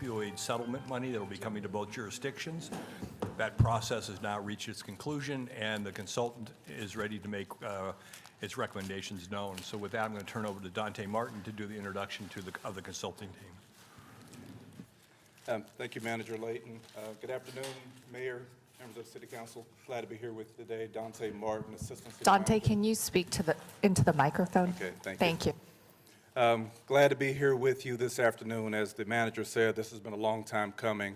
opioid settlement money that will be coming to both jurisdictions. That process has now reached its conclusion, and the consultant is ready to make its recommendations known. So with that, I'm going to turn over to Dante Martin to do the introduction of the consulting team. Thank you, Manager Layton. Good afternoon, Mayor, members of the City Council. Glad to be here with you today. Dante Martin, Assistant City Dante, Manager. can you speak into the microphone? Okay, thank you. Thank you. Glad to be here with you this afternoon. As the manager said, this has been a long time coming.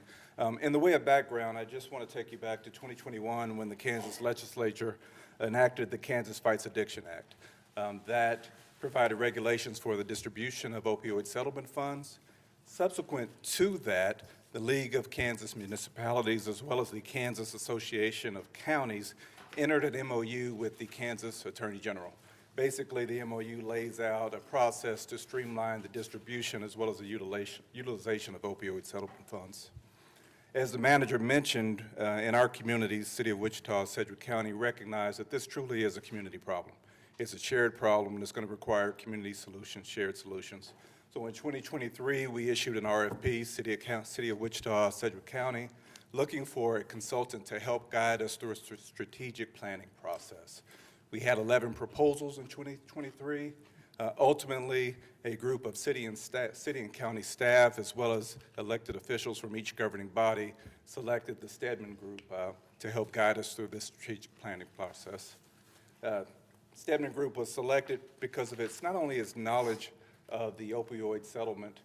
In the way of background, I just want to take you back to 2021 when the Kansas legislature enacted the Kansas Fights Addiction Act. That provided regulations for the distribution of opioid settlement funds. Subsequent to that, the League of Kansas Municipalities, as well as the Kansas Association of Counties, entered an MOU with the Kansas Attorney General. Basically, the MOU lays out a process to streamline the distribution as well as the utilization of opioid settlement funds. As the manager mentioned, in our communities, City of Wichita, Sedgwick County, recognize that this truly is a community problem. It's a shared problem, and it's going to require community solutions, shared solutions. So in 2023, we issued an RFP, City of Wichita, Sedgwick County, looking for a consultant to help guide us through a strategic planning process. We had 11 proposals in 2023. Ultimately, a group of city and county staff, as well as elected officials from each governing body, selected the Stedman Group to help guide us through this strategic planning process. Stedman Group was selected because of its, not only its knowledge of the opioid settlement,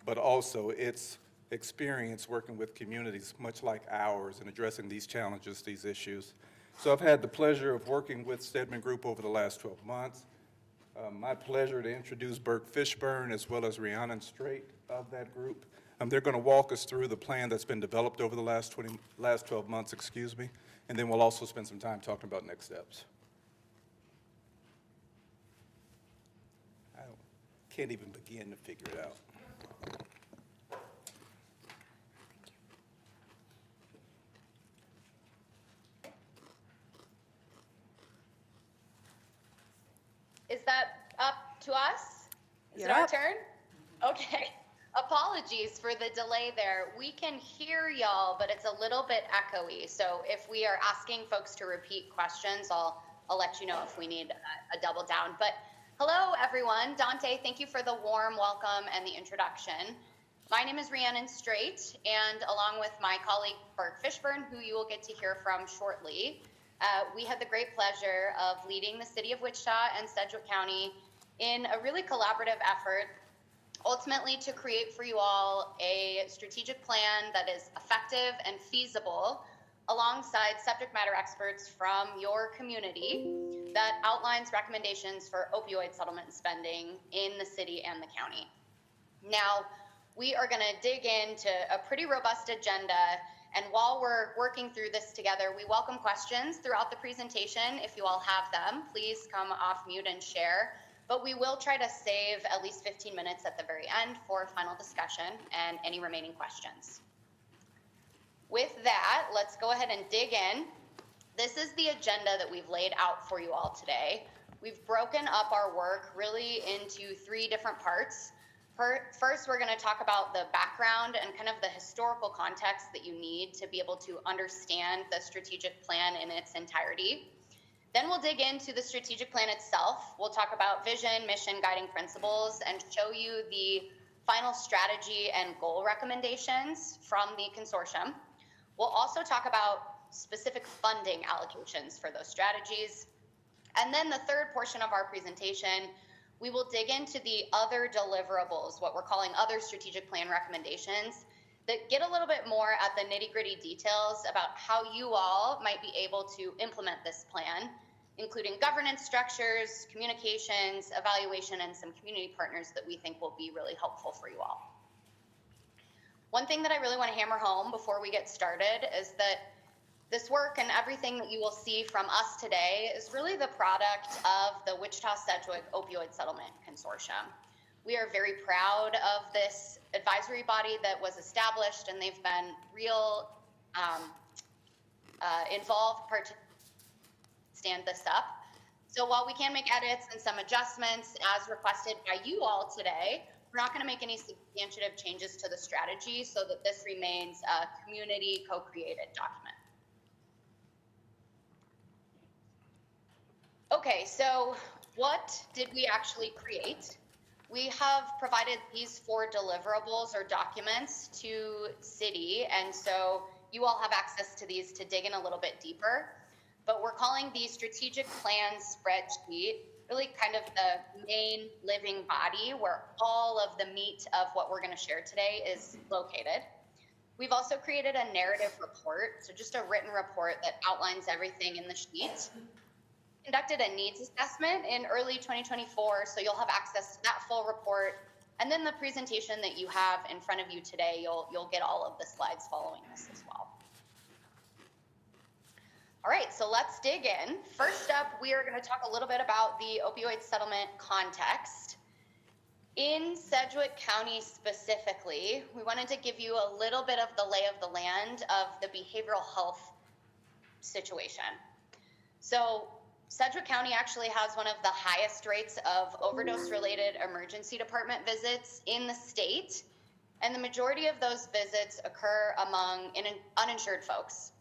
but also its experience working with communities much like ours in addressing these challenges, these issues. So I've had the pleasure of working with Stedman Group over the last 12 months. My pleasure to introduce Burke Fishburne as well as Rhiannon Strait of that group. They're going to walk us through the plan that's been developed over the last 12 months, and then we'll also spend some time talking about next steps. I can't even begin to figure it out. Is that up to us? Is You're it our up. turn? Okay. Apologies for the delay there. We can hear y'all, but it's a little bit echoey. So if we are asking folks to repeat questions, I'll let you know if we need a double down. But hello, everyone. Dante, thank you for the warm welcome and the introduction. My name is Rhiannon Strait, and along with my colleague, Burke Fishburne, who you will get to hear from shortly, we had the great pleasure of leading the City of Wichita and Sedgwick County in a really collaborative effort, ultimately to create for you all a strategic plan that is effective and feasible alongside subject matter experts from your community that outlines recommendations for opioid settlement spending in the city and the county. Now, we are going to dig into a pretty robust agenda. And while we're working through this together, we welcome questions throughout the presentation. If you all have them, please come off mute and share. But we will try to save at least 15 minutes at the very end for final discussion and any remaining questions. With that, let's go ahead and dig in. This is the agenda that we've laid out for you all today. We've broken up our work really into 3 different parts. First, we're going to talk about the background and kind of the historical context that you need to be able to understand the strategic plan in its entirety. Then we'll dig into the strategic plan itself. We'll talk about vision, mission, guiding principles, and show you the final strategy and goal recommendations from the consortium. We'll also talk about specific funding allocations for those strategies. And then the third portion of our presentation, we will dig into the other deliverables, what we're calling other strategic plan recommendations, that get a little bit more at the nitty-gritty details about how you all might be able to implement this plan, including governance structures, communications, evaluation, and some community partners that we think will be really helpful for you all. One thing that I really want to hammer home before we get started is that this work and everything that you will see from us today is really the product of the Wichita-Sedgwick Opioid Settlement Consortium. We are very proud of this advisory body that was established, and they've been real involved to stand this up. So while we can make edits and some adjustments as requested by you all today, We're not going to make any substantive changes to the strategy so that this remains a community co-created document. Okay, so what did we actually create? We have provided these 4 deliverables or documents to city, and so you all have access to these to dig in a little bit deeper. But we're calling the strategic plan spreadsheet really kind of the main living body where all of the meat of what we're going to share today is located. We've also created a narrative report, so just a written report that outlines everything in the sheet. Conducted a needs assessment in early 2024, so you'll have access to that full report. And then the presentation that you have in front of you today, you'll get all of the slides following this as well. All right, so let's dig in. First up, we are going to talk a little bit about the opioid settlement context. In Sedgwick County specifically, we wanted to give you a little bit of the lay of the land of the behavioral health situation. So Sedgwick County actually has one of the highest rates of overdose-related emergency department visits in the state, and the majority of those visits occur among uninsured folks.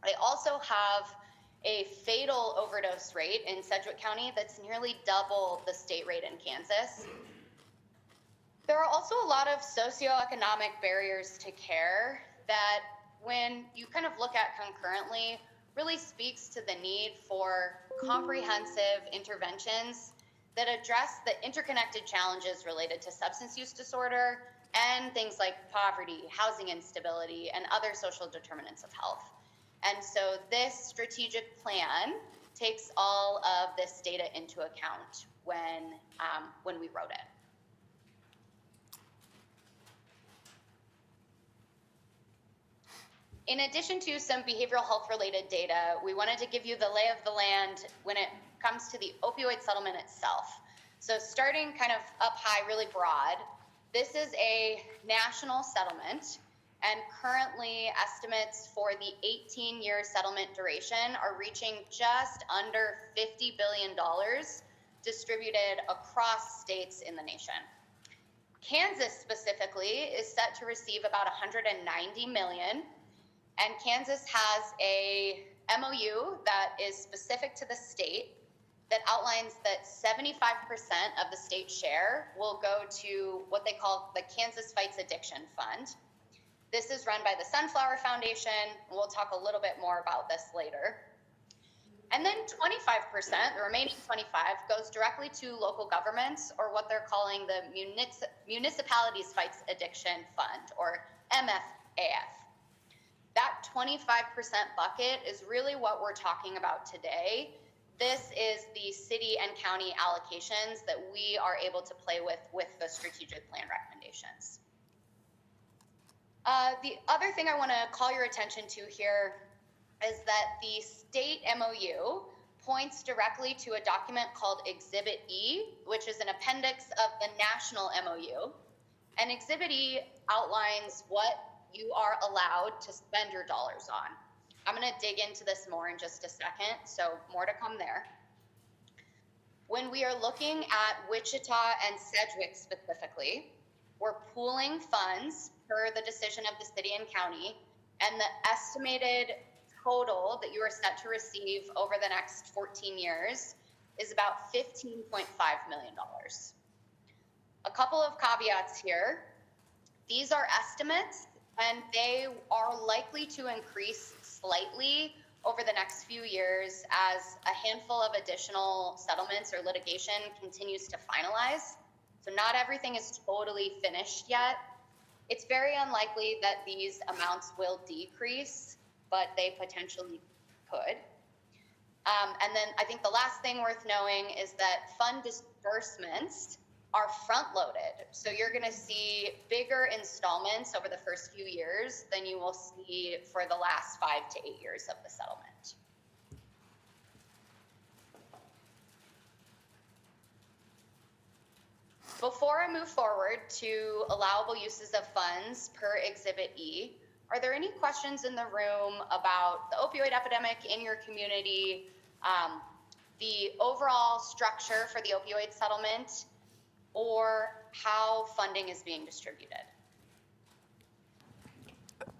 They also have a fatal overdose rate in Sedgwick County that's nearly double the state rate in Kansas. There are also a lot of socioeconomic barriers to care that, when you kind of look at concurrently, really speaks to the need for comprehensive interventions that address the interconnected challenges related to substance use disorder and things like poverty, housing instability, and other social determinants of health. And so this strategic plan takes all of this data into account when we wrote it. In addition to some behavioral health related data, we wanted to give you the lay of the land when it comes to the opioid settlement itself. So starting kind of up high, really broad, this is a national settlement, and currently estimates for the 18-year settlement duration are reaching just under $50 billion distributed across states in the nation. Kansas specifically is set to receive about $190 million. And Kansas has a MOU that is specific to the state that outlines that 75% of the state share will go to what they call the Kansas Fights Addiction Fund. This is run by the Sunflower Foundation, and we'll talk a little bit more about this later. And then 25%, the remaining 25, goes directly to local governments, or what they're calling the Municipalities Fights Addiction Fund, or MFAF. That 25% bucket is really what we're talking about today. This is the city and county allocations that we are able to play with the strategic plan recommendations. The other thing I want to call your attention to here is that the state MOU points directly to a document called Exhibit E, which is an appendix of the national MOU. And Exhibit E outlines what you are allowed to spend your dollars on. I'm going to dig into this more in just a second, so more to come there. When we are looking at Wichita and Sedgwick specifically, we're pooling funds per the decision of the city and county, and the estimated total that you are set to receive over the next 14 years is about $15.5 million. A couple of caveats here. These are estimates, and they are likely to increase slightly over the next few years as a handful of additional settlements or litigation continues to finalize. So not everything is totally finished yet. It's very unlikely that these amounts will decrease, but they potentially could. And then I think the last thing worth knowing is that fund disbursements are front-loaded. So you're going to see bigger installments over the first few years than you will see for the last 5 to 8 years of the settlement. Before I move forward to allowable uses of funds per Exhibit E, are there any questions in the room about the opioid epidemic in your community, the overall structure for the opioid settlement, or how funding is being distributed.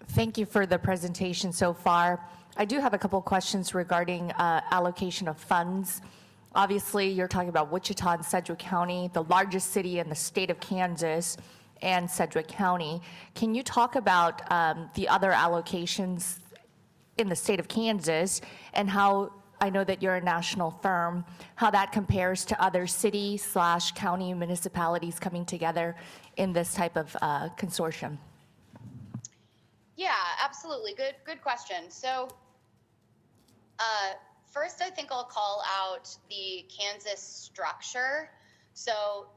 Thank you for the presentation so far. I do have a couple questions regarding allocation of funds. Obviously, you're talking about Wichita and Sedgwick County, the largest city in the state of Kansas, and Sedgwick County. Can you talk about the other allocations in the state of Kansas and how, I know that you're a national firm, how that compares to other city/county municipalities coming together in this type of consortium? Yeah, absolutely. Good question. So first, I think I'll call out the Kansas structure. So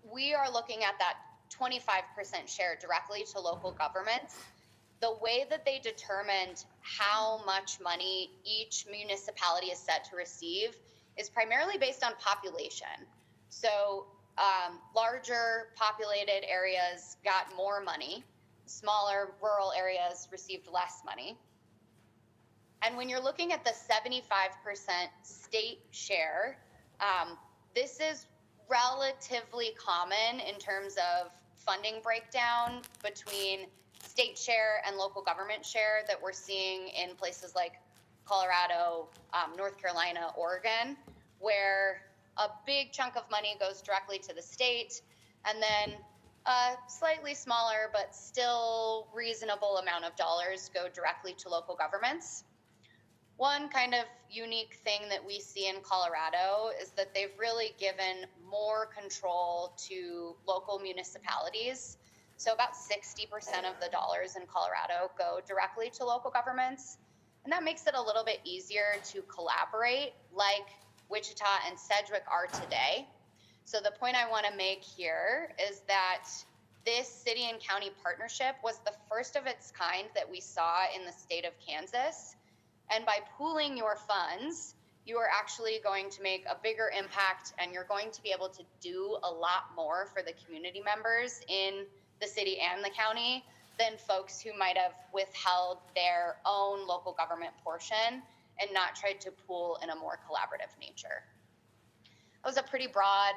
we are looking at that 25% share directly to local governments. The way that they determined how much money each municipality is set to receive is primarily based on population. So larger populated areas got more money. Smaller rural areas received less money. And when you're looking at the 75% state share, this is relatively common in terms of funding breakdown between state share and local government share that we're seeing in places like Colorado, North Carolina, Oregon, where a big chunk of money goes directly to the state, and then a slightly smaller but still reasonable amount of dollars go directly to local governments. One kind of unique thing that we see in Colorado is that they've really given more control to local municipalities. So about 60% of the dollars in Colorado go directly to local governments. And that makes it a little bit easier to collaborate like Wichita and Sedgwick are today. So the point I want to make here is that this city and county partnership was the first of its kind that we saw in the state of Kansas. And by pooling your funds, you are actually going to make a bigger impact, and you're going to be able to do a lot more for the community members in the city and the county than folks who might have withheld their own local government portion and not tried to pool in a more collaborative nature. That was a pretty broad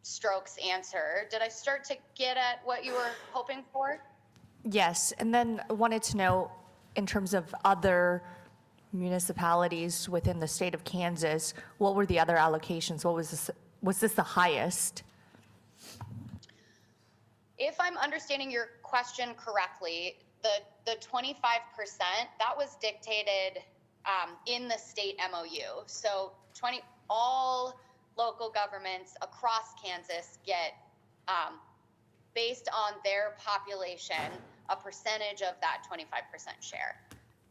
strokes answer. Did I start to get at what you were hoping for? Yes, and then I wanted to know, in terms of other municipalities within the state of Kansas, what were the other allocations? What was this the highest? If I'm understanding your question correctly, the 25%, that was dictated in the state MOU. So all local governments across Kansas get, based on their population, a percentage of that 25% share.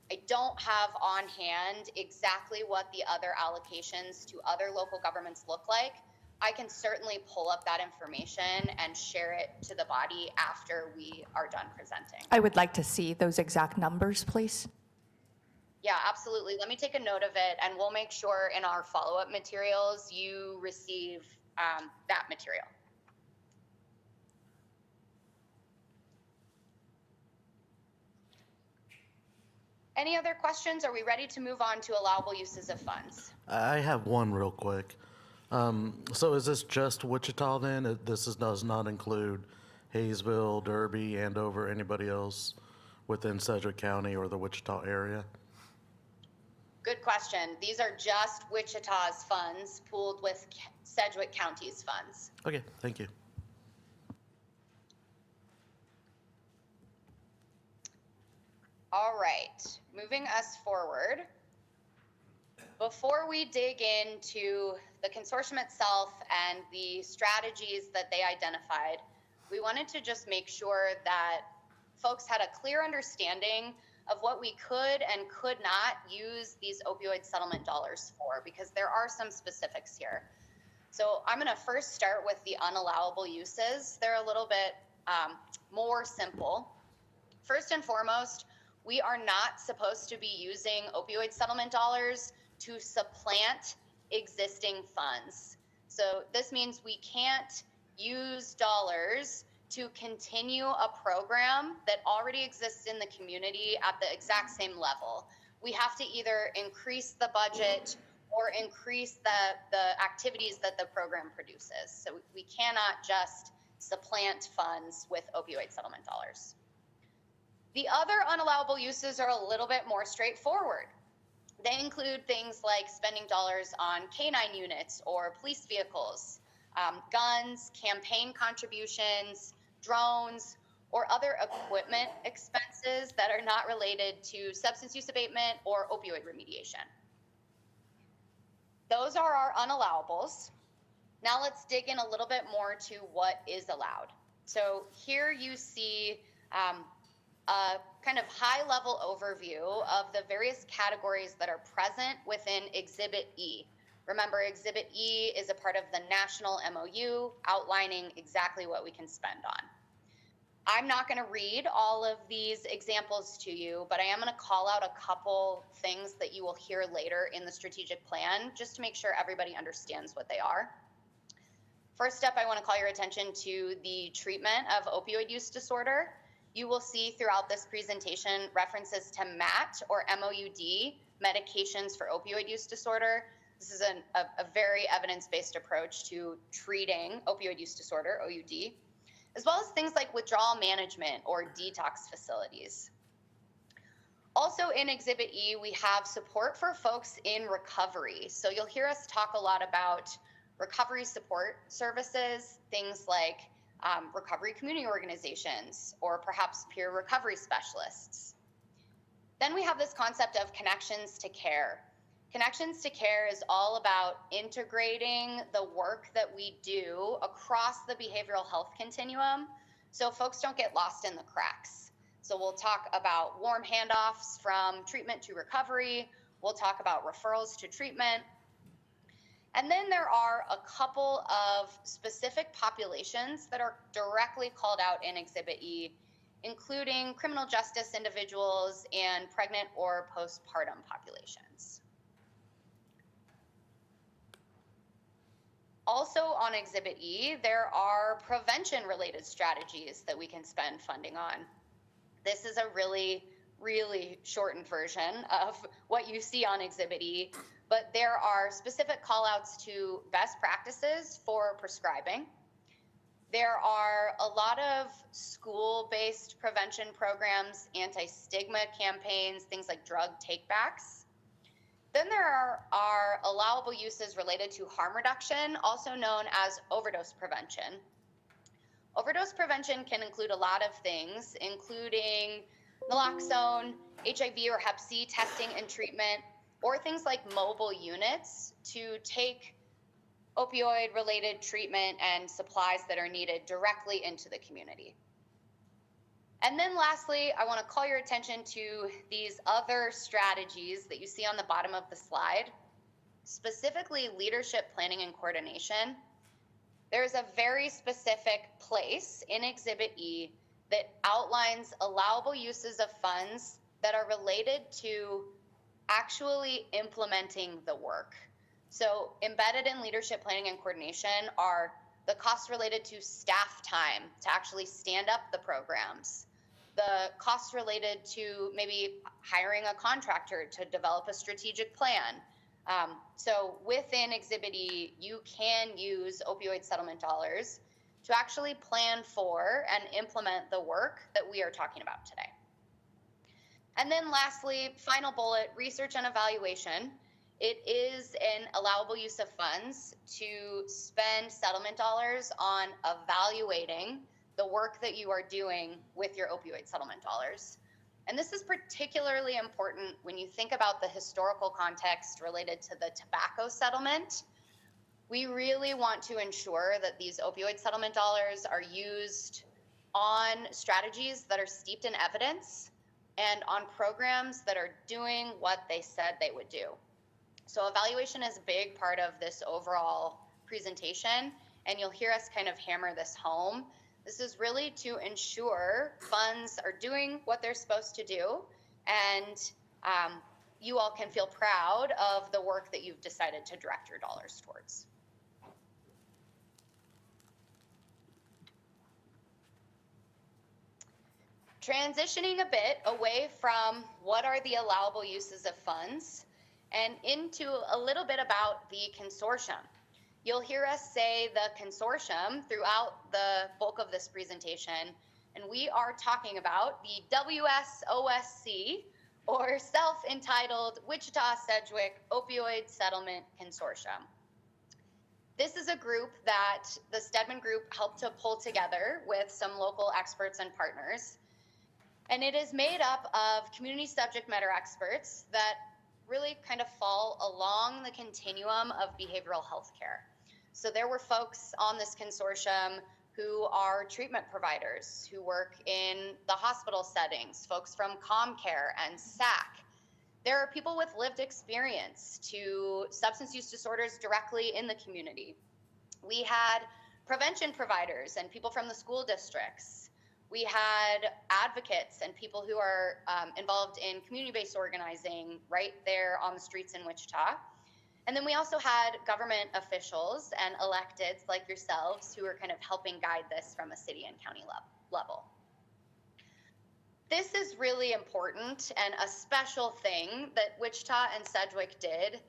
I don't have on hand exactly what the other allocations to other local governments look like. I can certainly pull up that information and share it to the body after we are done presenting. I would like to see those exact numbers, please. Yeah, absolutely. Let me take a note of it, and we'll make sure in our follow-up materials you receive that material. Any other questions? Are we ready to move on to allowable uses of funds? I have one real quick. So is this just Wichita then? Does not include Hayesville, Derby, Andover, anybody else within Sedgwick County or the Wichita area? Good question. These are just Wichita's funds pooled with Sedgwick County's funds. Okay, thank you. All right, moving us forward. Before we dig into the consortium itself and the strategies that they identified, we wanted to just make sure that folks had a clear understanding of what we could and could not use these opioid settlement dollars for, because there are some specifics here. So I'm going to first start with the unallowable uses. They're a little bit more simple. First and foremost, we are not supposed to be using opioid settlement dollars to supplant existing funds. So this means we can't use dollars to continue a program that already exists in the community at the exact same level. We have to either increase the budget or increase the activities that the program produces. So we cannot just supplant funds with opioid settlement dollars. The other unallowable uses are a little bit more straightforward. They include things like spending dollars on canine units or police vehicles, guns, campaign contributions, drones, or other equipment expenses that are not related to substance use abatement or opioid remediation. Those are our unallawables. Now let's dig in a little bit more to what is allowed. So here you see a kind of high-level overview of the various categories that are present within Exhibit E. Remember, Exhibit E is a part of the national MOU outlining exactly what we can spend on. I'm not going to read all of these examples to you, but I am going to call out a couple things that you will hear later in the strategic plan, just to make sure everybody understands what they are. First up, I want to call your attention to the treatment of opioid use disorder. You will see throughout this presentation references to MAT or MOUD, medications for opioid use disorder. This is a very evidence-based approach to treating opioid use disorder, OUD, as well as things like withdrawal management or detox facilities. Also in Exhibit E, we have support for folks in recovery. So you'll hear us talk a lot about recovery support services, things like recovery community organizations, or perhaps peer recovery specialists. Then we have this concept of connections to care. Connections to care is all about integrating the work that we do across the behavioral health continuum so folks don't get lost in the cracks. So we'll talk about warm handoffs from treatment to recovery. We'll talk about referrals to treatment. And then there are a couple of specific populations that are directly called out in Exhibit E, including criminal justice individuals and pregnant or postpartum populations. Also on Exhibit E, there are prevention-related strategies that we can spend funding on. This is a really shortened version of what you see on Exhibit E, but there are specific call-outs to best practices for prescribing. There are a lot of school-based prevention programs, anti-stigma campaigns, things like drug takebacks. Then there are allowable uses related to harm reduction, also known as overdose prevention. Overdose prevention can include a lot of things, including naloxone, HIV or Hep C testing and treatment, or things like mobile units to take opioid-related treatment and supplies that are needed directly into the community. And then lastly, I want to call your attention to these other strategies that you see on the bottom of the slide, specifically leadership planning and coordination. There's a very specific place in Exhibit E that outlines allowable uses of funds that are related to actually implementing the work. So embedded in leadership planning and coordination are the costs related to staff time to actually stand up the programs, the costs related to maybe hiring a contractor to develop a strategic plan. So within Exhibit E, you can use opioid settlement dollars to actually plan for and implement the work that we are talking about today. And then lastly, final bullet, research and evaluation. It is an allowable use of funds to spend settlement dollars on evaluating the work that you are doing with your opioid settlement dollars. And this is particularly important when you think about the historical context related to the tobacco settlement. We really want to ensure that these opioid settlement dollars are used on strategies that are steeped in evidence and on programs that are doing what they said they would do. So evaluation is a big part of this overall presentation, and you'll hear us kind of hammer this home. This is really to ensure funds are doing what they're supposed to do, and you all can feel proud of the work that you've decided to direct your dollars towards. Transitioning a bit away from what are the allowable uses of funds and into a little bit about the consortium. You'll hear us say the consortium throughout the bulk of this presentation, and we are talking about the WSOSC, or self-entitled Wichita-Sedgwick Opioid Settlement Consortium. This is a group that the Stedman Group helped to pull together with some local experts and partners. And it is made up of community subject matter experts that really kind of fall along the continuum of behavioral health care. So there were folks on this consortium who are treatment providers, who work in the hospital settings, folks from ComCare and SAC. There are people with lived experience to substance use disorders directly in the community. We had prevention providers and people from the school districts. We had advocates and people who are involved in community-based organizing right there on the streets in Wichita. And then we also had government officials and electeds like yourselves who are kind of helping guide this from a city and county level. This is really important and a special thing that Wichita and Sedgwick did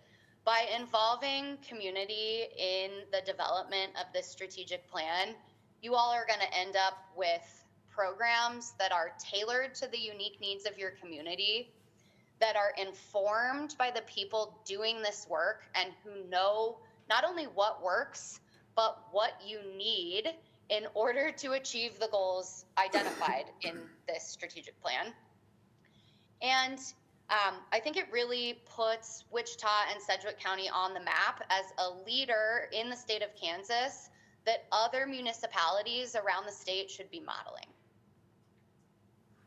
by involving community in the development of this strategic plan. You all are going to end up with programs that are tailored to the unique needs of your community, that are informed by the people doing this work and who know not only what works, but what you need in order to achieve the goals identified in this strategic plan. And I think it really puts Wichita and Sedgwick County on the map as a leader in the state of Kansas that other municipalities around the state should be modeling.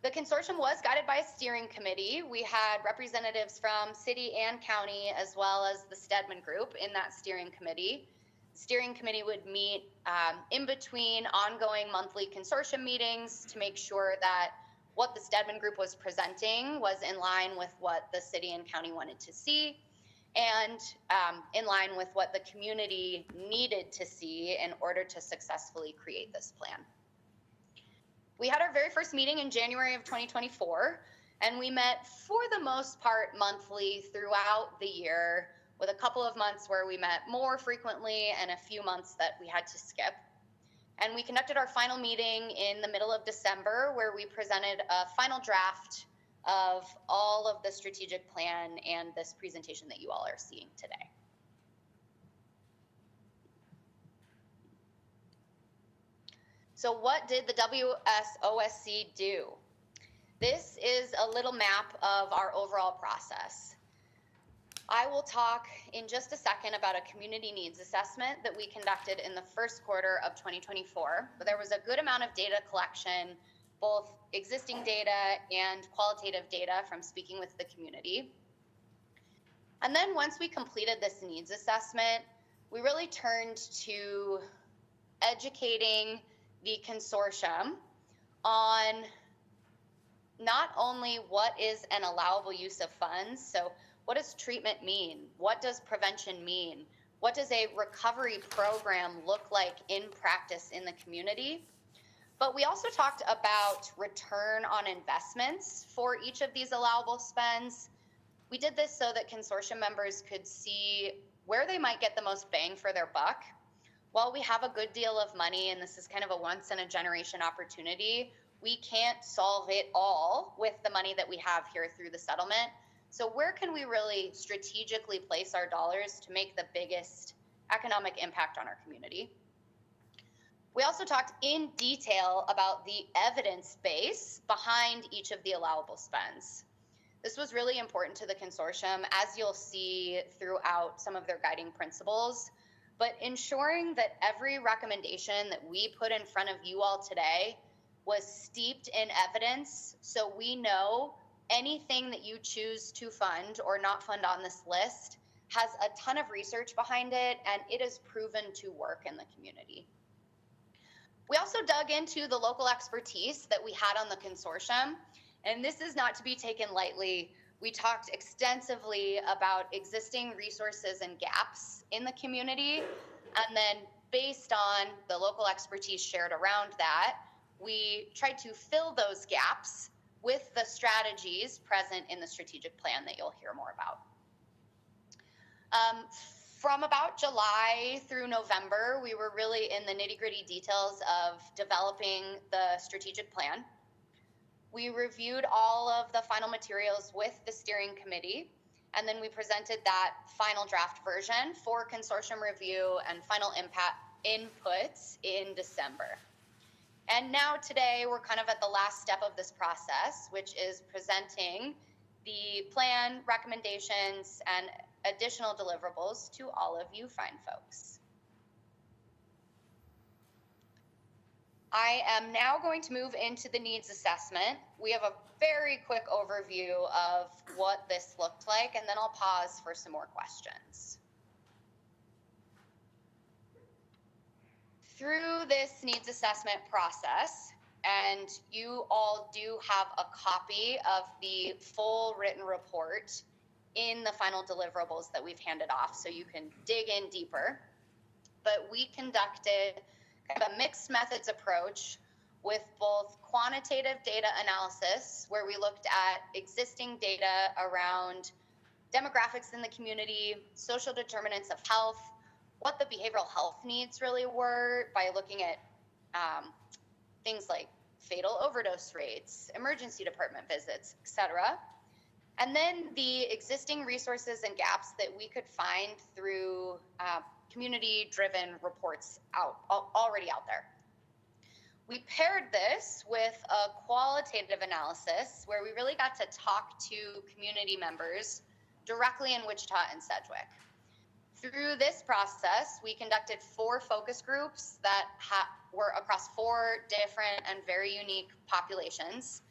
The consortium was guided by a steering committee. We had representatives from city and county, as well as the Stedman Group in that steering committee. Steering committee would meet in between ongoing monthly consortium meetings to make sure that what the Stedman Group was presenting was in line with what the city and county wanted to see, and in line with what the community needed to see in order to successfully create this plan. We had our very first meeting in January of 2024, and we met for the most part monthly throughout the year, with a couple of months where we met more frequently and a few months that we had to skip. And we conducted our final meeting in the middle of December, where we presented a final draft of all of the strategic plan and this presentation that you all are seeing today. So what did the WSOSC do? This is a little map of our overall process. I will talk in just a second about a community needs assessment that we conducted in the first quarter of 2024, but there was a good amount of data collection, both existing data and qualitative data from speaking with the community. And then once we completed this needs assessment, we really turned to educating the consortium on not only what is an allowable use of funds, so what does treatment mean? What does prevention mean? What does a recovery program look like in practice in the community? But we also talked about return on investments for each of these allowable spends. We did this so that consortium members could see where they might get the most bang for their buck. While we have a good deal of money, and this is kind of a once-in-a-generation opportunity, we can't solve it all with the money that we have here through the settlement. So where can we really strategically place our dollars to make the biggest economic impact on our community? We also talked in detail about the evidence base behind each of the allowable spends. This was really important to the consortium, as you'll see throughout some of their guiding principles. But ensuring that every recommendation that we put in front of you all today was steeped in evidence, so we know anything that you choose to fund or not fund on this list has a ton of research behind it, and it is proven to work in the community. We also dug into the local expertise that we had on the consortium, and this is not to be taken lightly. We talked extensively about existing resources and gaps in the community, and then based on the local expertise shared around that, we tried to fill those gaps with the strategies present in the strategic plan that you'll hear more about. From about July through November, we were really in the nitty-gritty details of developing the strategic plan. We reviewed all of the final materials with the steering committee, and then we presented that final draft version for consortium review and final inputs in December. And now today, we're kind of at the last step of this process, which is presenting the plan, recommendations, and additional deliverables to all of you fine folks. I am now going to move into the needs assessment. We have a very quick overview of what this looked like, and then I'll pause for some more questions. Through this needs assessment process, and you all do have a copy of the full written report in the final deliverables that we've handed off, so you can dig in deeper. But we conducted kind of a mixed methods approach with both quantitative data analysis, where we looked at existing data around demographics in the community, social determinants of health, what the behavioral health needs really were by looking at things like fatal overdose rates, emergency department visits, et cetera. And then the existing resources and gaps that we could find through community-driven reports already out there. We paired this with a qualitative analysis where we really got to talk to community members directly in Wichita and Sedgwick. Through this process, we conducted 4 focus groups that were across 4 different and very unique populations,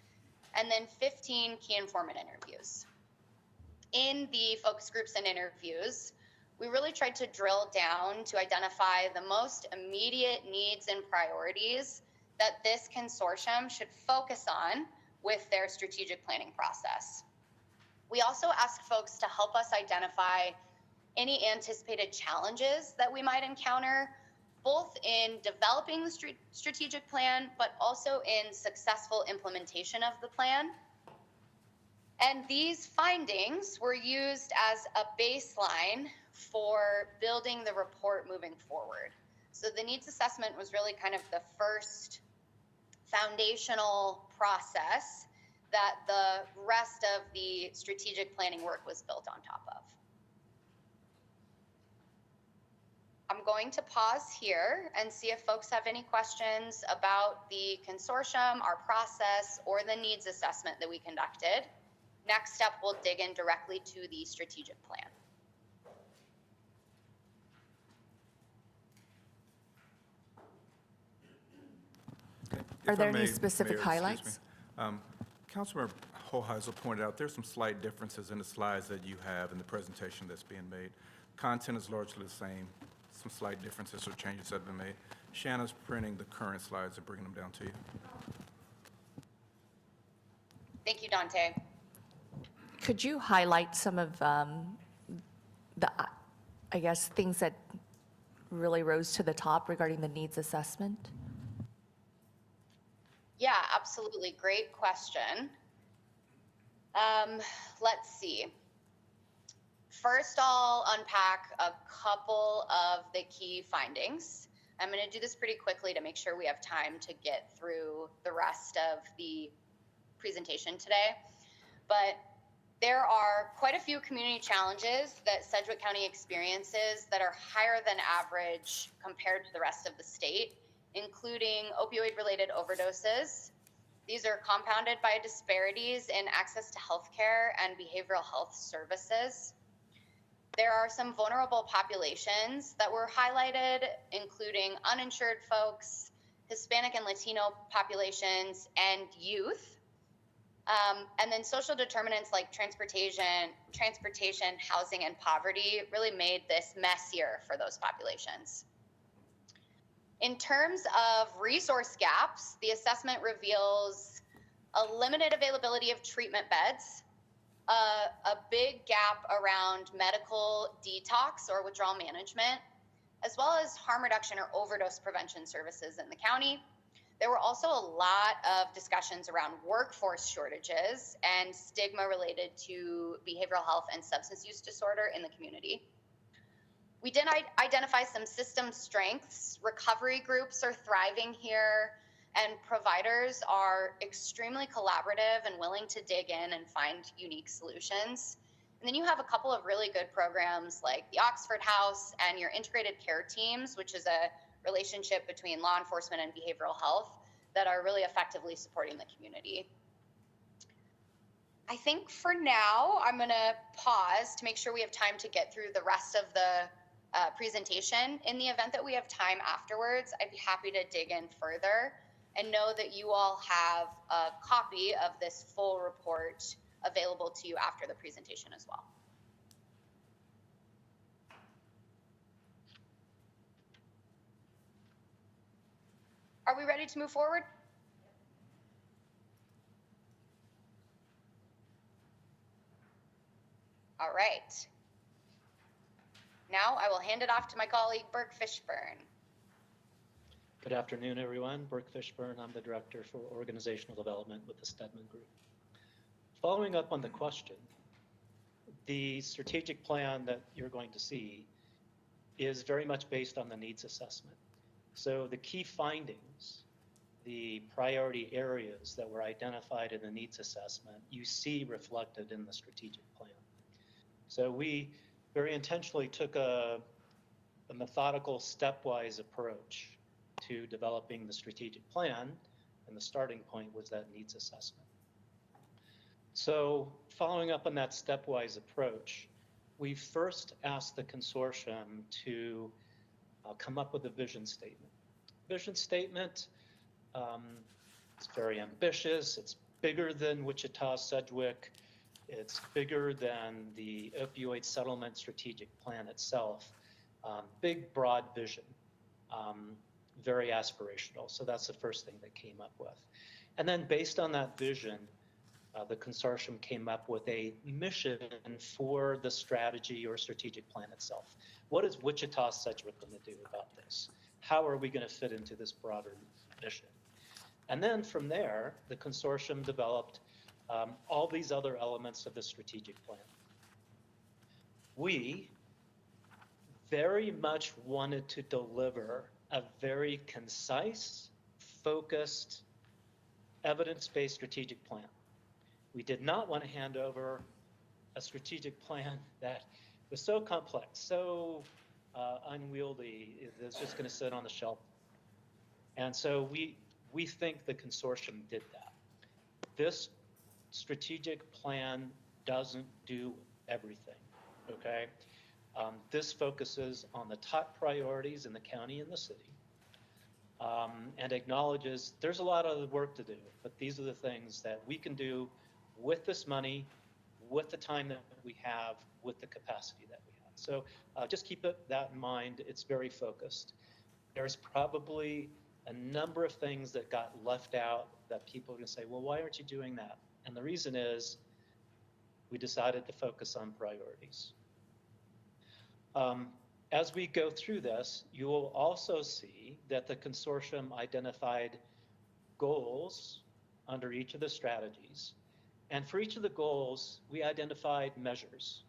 and then 15 key informant interviews. In the focus groups and interviews, we really tried to drill down to identify the most immediate needs and priorities that this consortium should focus on with their strategic planning process. We also asked folks to help us identify any anticipated challenges that we might encounter, both in developing the strategic plan, but also in successful implementation of the plan. And these findings were used as a baseline for building the report moving forward. So the needs assessment was really kind of the first foundational process that the rest of the strategic planning work was built on top of. I'm going to pause here and see if folks have any questions about the consortium, our process, or the needs assessment that we conducted. Next step, we'll dig in directly to the strategic plan. Are If there I any may, specific Mayor, highlights? Councilmember Hoheisel pointed out there's some slight differences in the slides that you have in the presentation that's being made. Content is largely the same. Some slight differences or changes that have been made. Shanna's printing the current slides and bringing them down to you. Thank you, Dante. Could you highlight some of the, I guess, things that really rose to the top regarding the needs assessment? Yeah, absolutely. Great question. Let's see. First, I'll unpack a couple of the key findings. I'm going to do this pretty quickly to make sure we have time to get through the rest of the presentation today. But there are quite a few community challenges that Sedgwick County experiences that are higher than average compared to the rest of the state, including opioid-related overdoses. These are compounded by disparities in access to healthcare and behavioral health services. There are some vulnerable populations that were highlighted, including uninsured folks, Hispanic and Latino populations, and youth. And then social determinants like transportation, housing, and poverty really made this messier for those populations. In terms of resource gaps, the assessment reveals a limited availability of treatment beds, a big gap around medical detox or withdrawal management, as well as harm reduction or overdose prevention services in the county. There were also a lot of discussions around workforce shortages and stigma related to behavioral health and substance use disorder in the community. We did identify some system strengths. Recovery groups are thriving here, and providers are extremely collaborative and willing to dig in and find unique solutions. And then you have a couple of really good programs like the Oxford House and your integrated care teams, which is a relationship between law enforcement and behavioral health that are really effectively supporting the community. I think for now, I'm going to pause to make sure we have time to get through the rest of the presentation. In the event that we have time afterwards, I'd be happy to dig in further, and know that you all have a copy of this full report available to you after the presentation as well. Are we ready to move forward? All right. Now I will hand it off to my colleague, Burke Fishburne. Good afternoon, everyone. Burke Fishburne. I'm the Director for Organizational Development with the Stedman Group. Following up on the question, the strategic plan that you're going to see is very much based on the needs assessment. So the key findings, the priority areas that were identified in the needs assessment, you see reflected in the strategic plan. So we very intentionally took a methodical, stepwise approach to developing the strategic plan, and the starting point was that needs assessment. So following up on that stepwise approach, we first asked the consortium to come up with a vision statement. Vision statement, it's very ambitious, it's bigger than Wichita, Sedgwick, it's bigger than the opioid settlement strategic plan itself. Big, broad vision. Very aspirational. So that's the first thing that came up with. And then based on that vision, the consortium came up with a mission for the strategy or strategic plan itself. What is Wichita Sedgwick going to do about this? How are we going to fit into this broader mission? And then from there, the consortium developed all these other elements of the strategic plan. We very much wanted to deliver a very concise, focused, evidence-based strategic plan. We did not want to hand over a strategic plan that was so complex, so unwieldy, it's just going to sit on the shelf. And so we think the consortium did that. This strategic plan doesn't do everything, okay? This focuses on the top priorities in the county and the city, and acknowledges there's a lot of work to do, but these are the things that we can do with this money, with the time that we have, with the capacity that we have. So just keep that in mind. It's very focused. There's probably a number of things that got left out that people are going to say, well, why aren't you doing that? And the reason is we decided to focus on priorities. As we go through this, you will also see that the consortium identified goals under each of the strategies. And for each of the goals, we identified measures.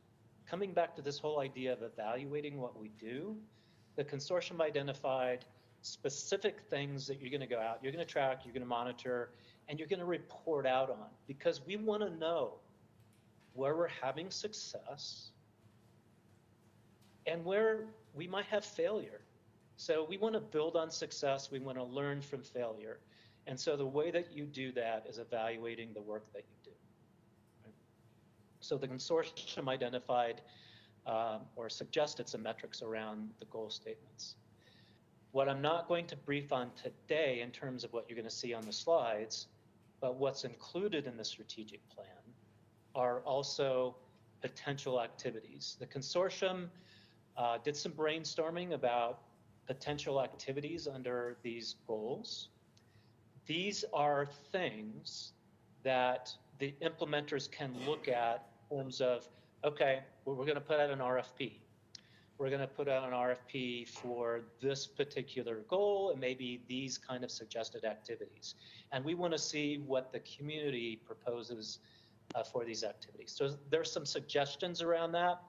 Coming back to this whole idea of evaluating what we do, the consortium identified specific things that you're going to go out, you're going to track, you're going to monitor, and you're going to report out on, because we want to know where we're having success and where we might have failure. So we want to build on success, we want to learn from failure. And so the way that you do that is evaluating the work that you do. Right? So the consortium identified or suggested some metrics around the goal statements. What I'm not going to brief on today in terms of what you're going to see on the slides, but what's included in the strategic plan are also potential activities. The consortium did some brainstorming about potential activities under these goals. These are things that the implementers can look at in terms of, okay, well, we're going to put out an RFP. We're going to put out an RFP for this particular goal and maybe these kind of suggested activities. And we want to see what the community proposes for these activities. So there's some suggestions around that.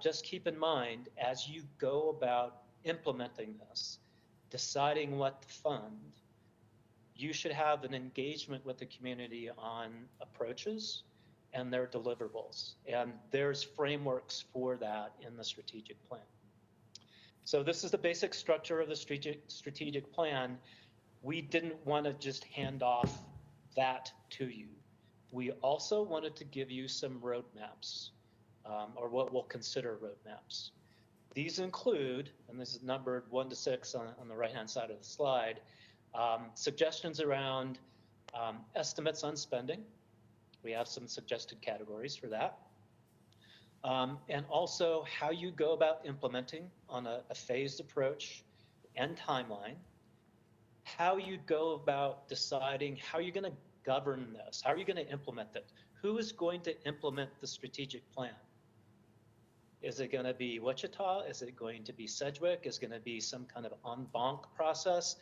Just keep in mind, as you go about implementing this, deciding what to fund, you should have an engagement with the community on approaches and their deliverables. And there's frameworks for that in the strategic plan. So this is the basic structure of the strategic plan. We didn't want to just hand off that to you. We also wanted to give you some roadmaps, or what we'll consider roadmaps. These include, and this is numbered 1 to 6 on the right-hand side of the slide, suggestions around estimates on spending. We have some suggested categories for that. And also how you go about implementing on a phased approach and timeline, how you go about deciding how you're going to govern this, how are you going to implement it, who is going to implement the strategic plan. Is it going to be Wichita? Is it going to be Sedgwick? Is it going to be some kind of en banc process?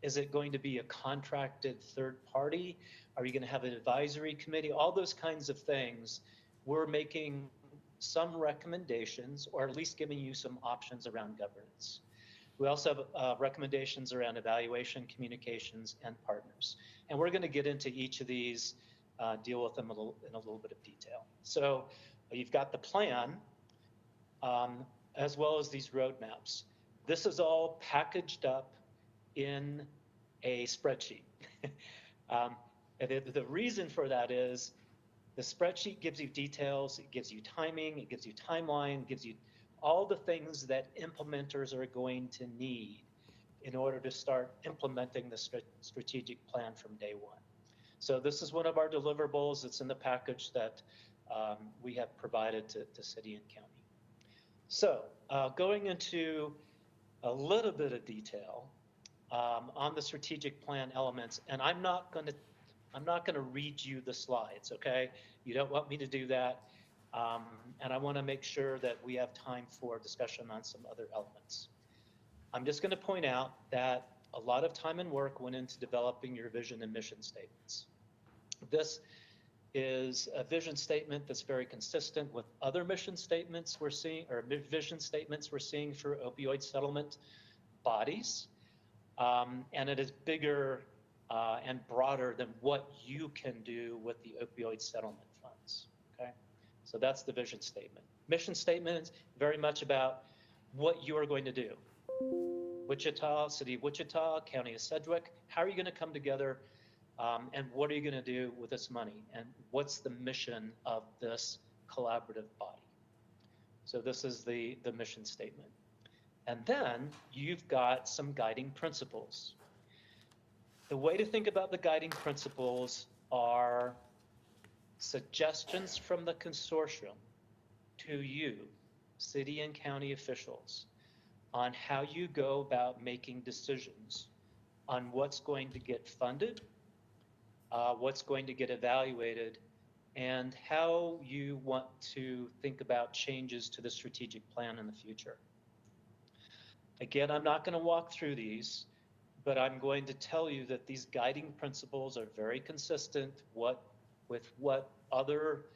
Is it going to be a contracted third party? Are you going to have an advisory committee? All those kinds of things. We're making some recommendations, or at least giving you some options around governance. We also have recommendations around evaluation, communications, and partners. And we're going to get into each of these, deal with them in a little bit of detail. So you've got the plan, as well as these roadmaps. This is all packaged up in a spreadsheet. The reason for that is the spreadsheet gives you details, it gives you timing, it gives you timeline, it gives you all the things that implementers are going to need in order to start implementing the strategic plan from day one. So this is one of our deliverables. It's in the package that we have provided to city and county. So going into a little bit of detail on the strategic plan elements, and I'm not going to read you the slides, okay? You don't want me to do that. And I want to make sure that we have time for discussion on some other elements. I'm just going to point out that a lot of time and work went into developing your vision and mission statements. This is a vision statement that's very consistent with other mission statements we're seeing, or vision statements we're seeing for opioid settlement bodies. And it is bigger and broader than what you can do with the opioid settlement funds, okay? So that's the vision statement. Mission statement is very much about what you are going to do. Wichita, City of Wichita, County of Sedgwick, how are you going to come together, and what are you going to do with this money, and what's the mission of this collaborative body? So this is the mission statement. And then you've got some guiding principles. The way to think about the guiding principles are suggestions from the consortium to you, city and county officials, on how you go about making decisions on what's going to get funded, what's going to get evaluated, and how you want to think about changes to the strategic plan in the future. Again, I'm not going to walk through these, but I'm going to tell you that these guiding principles are very consistent with what other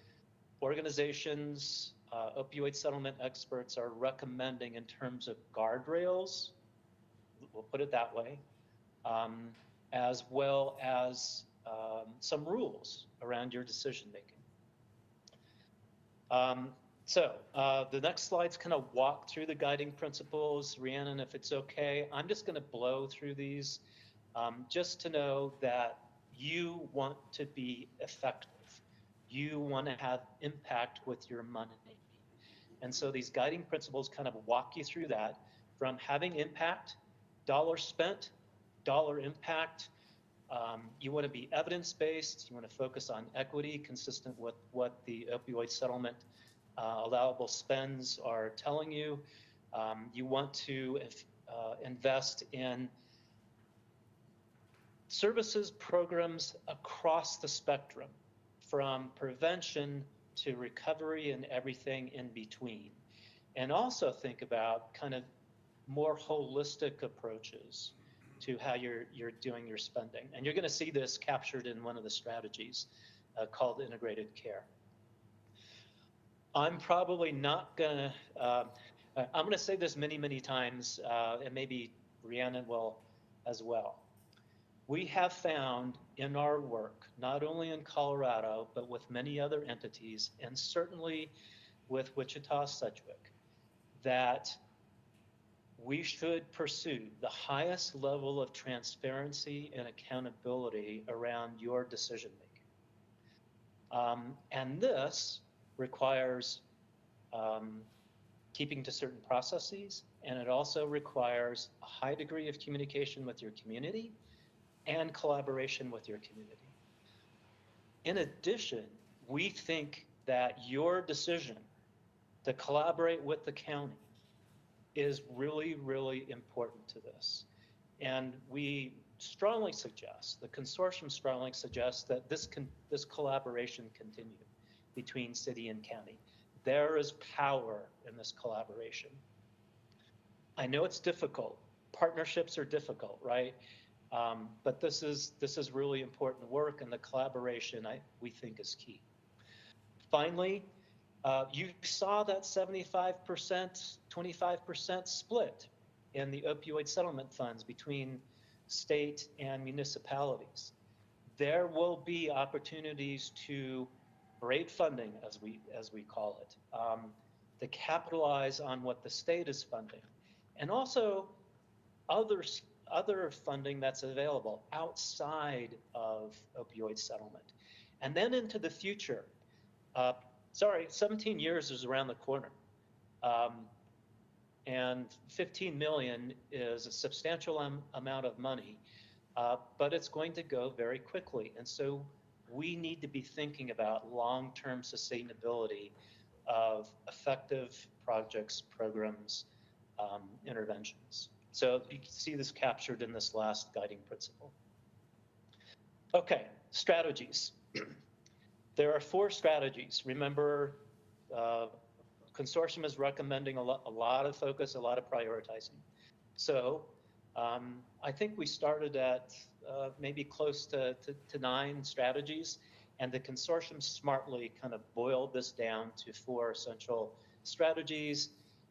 organizations, opioid settlement experts are recommending in terms of guardrails, we'll put it that way, as well as some rules around your decision making. So the next slides kind of walk through the guiding principles. Rhiannon, if it's okay, I'm just going to blow through these just to know that you want to be effective. You want to have impact with your money. And so these guiding principles kind of walk you through that, from having impact, dollar spent, dollar impact. You want to be evidence-based. You want to focus on equity consistent with what the opioid settlement allowable spends are telling you. You want to invest in services, programs across the spectrum, from prevention to recovery and everything in between. And also think about kind of more holistic approaches to how you're doing your spending. And you're going to see this captured in one of the strategies called integrated care. I'm probably not gonna, I'm gonna say this many, many times, and maybe Rhiannon will as well. We have found in our work, not only in Colorado, but with many other entities, and certainly with Wichita Sedgwick, that we should pursue the highest level of transparency and accountability around your decision making. And this requires keeping to certain processes, and it also requires a high degree of communication with your community and collaboration with your community. In addition, we think that your decision to collaborate with the county is really, really important to this. And we strongly suggest, the consortium strongly suggests that this collaboration continue between city and county. There is power in this collaboration. I know it's difficult. Partnerships are difficult, right? But this is really important work, and the collaboration we think is key. Finally, you saw that 75%, 25% split in the opioid settlement funds between state and municipalities. There will be opportunities to rate funding, as we call it, to capitalize on what the state is funding, and also other funding that's available outside of opioid settlement. And then into the future, 17 years is around the corner. And 15 million is a substantial amount of money, but it's going to go very quickly. And so we need to be thinking about long-term sustainability of effective projects, programs, interventions. So you can see this captured in this last guiding principle. Okay, strategies. There are 4 strategies. Remember, consortium is recommending a lot of focus, a lot of prioritizing. So I think we started at maybe close to 9 strategies, and the consortium smartly kind of boiled this down to 4 essential strategies.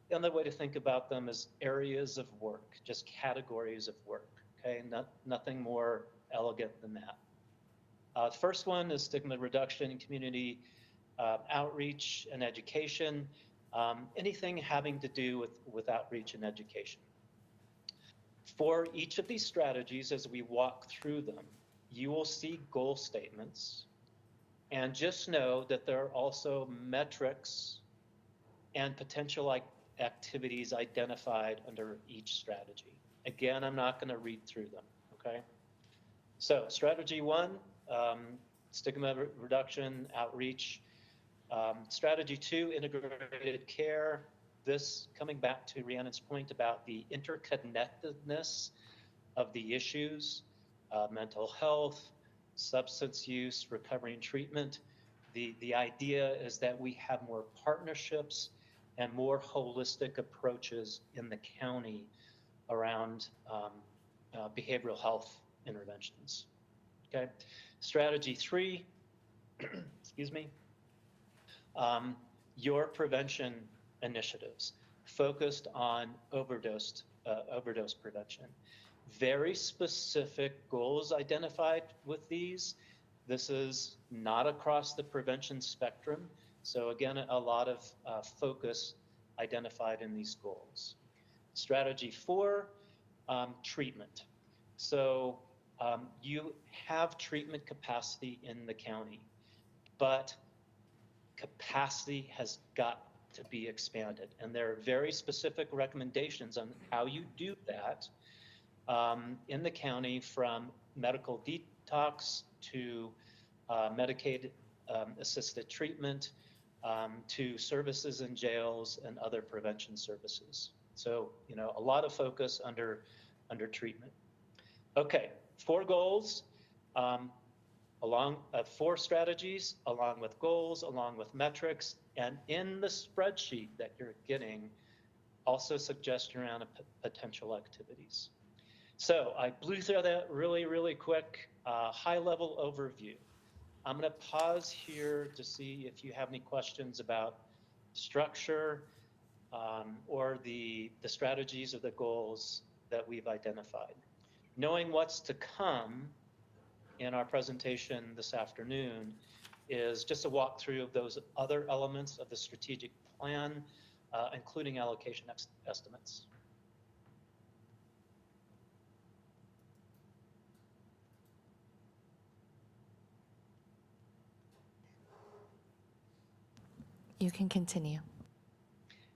The other way to think about them is areas of work, just categories of work, okay? Nothing more elegant than that. The first one is stigma reduction and community outreach and education, anything having to do with outreach and education. For each of these strategies, as we walk through them, you will see goal statements, and just know that there are also metrics and potential activities identified under each strategy. Again, I'm not going to read through them, okay? So strategy 1, stigma reduction, outreach. Strategy 2, integrated care. This, coming back to Rhiannon's point about the interconnectedness of the issues, mental health, substance use, recovery and treatment. The idea is that we have more partnerships and more holistic approaches in the county around behavioral health interventions. Okay, strategy 3, excuse me, your prevention initiatives focused on overdose prevention. Very specific goals identified with these. This is not across the prevention spectrum. So again, a lot of focus identified in these goals. Strategy 4, treatment. So you have treatment capacity in the county, but capacity has got to be expanded. And there are very specific recommendations on how you do that in the county, from medical detox to Medicaid assisted treatment, to services in jails and other prevention services. So, you know, a lot of focus under treatment. Okay, 4 goals, 4 strategies, along with goals, along with metrics, and in the spreadsheet that you're getting, also suggestion around potential activities. So I blew through that really, really quick, high-level overview. I'm going to pause here to see if you have any questions about structure, or the strategies or the goals that we've identified. Knowing what's to come in our presentation this afternoon is just a walkthrough of those other elements of the strategic plan, including allocation estimates. You can continue.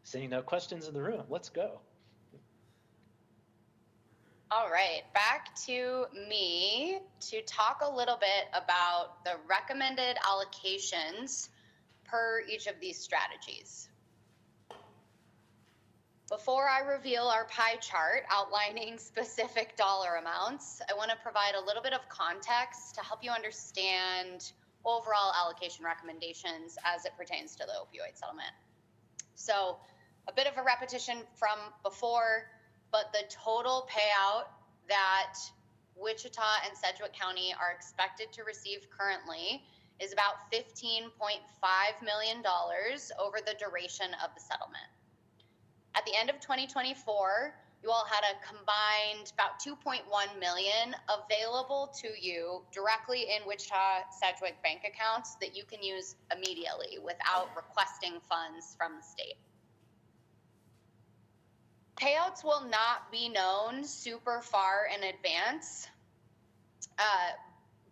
Seeing no questions in the room, let's go. All right, back to me to talk a little bit about the recommended allocations per each of these strategies. Before I reveal our pie chart outlining specific dollar amounts, I want to provide a little bit of context to help you understand overall allocation recommendations as it pertains to the opioid settlement. So a bit of a repetition from before, but the total payout that Wichita and Sedgwick County are expected to receive currently is about $15.5 million over the duration of the settlement. At the end of 2024, you all had a combined about $2.1 million available to you directly in Wichita Sedgwick bank accounts that you can use immediately without requesting funds from the state. Payouts will not be known super far in advance,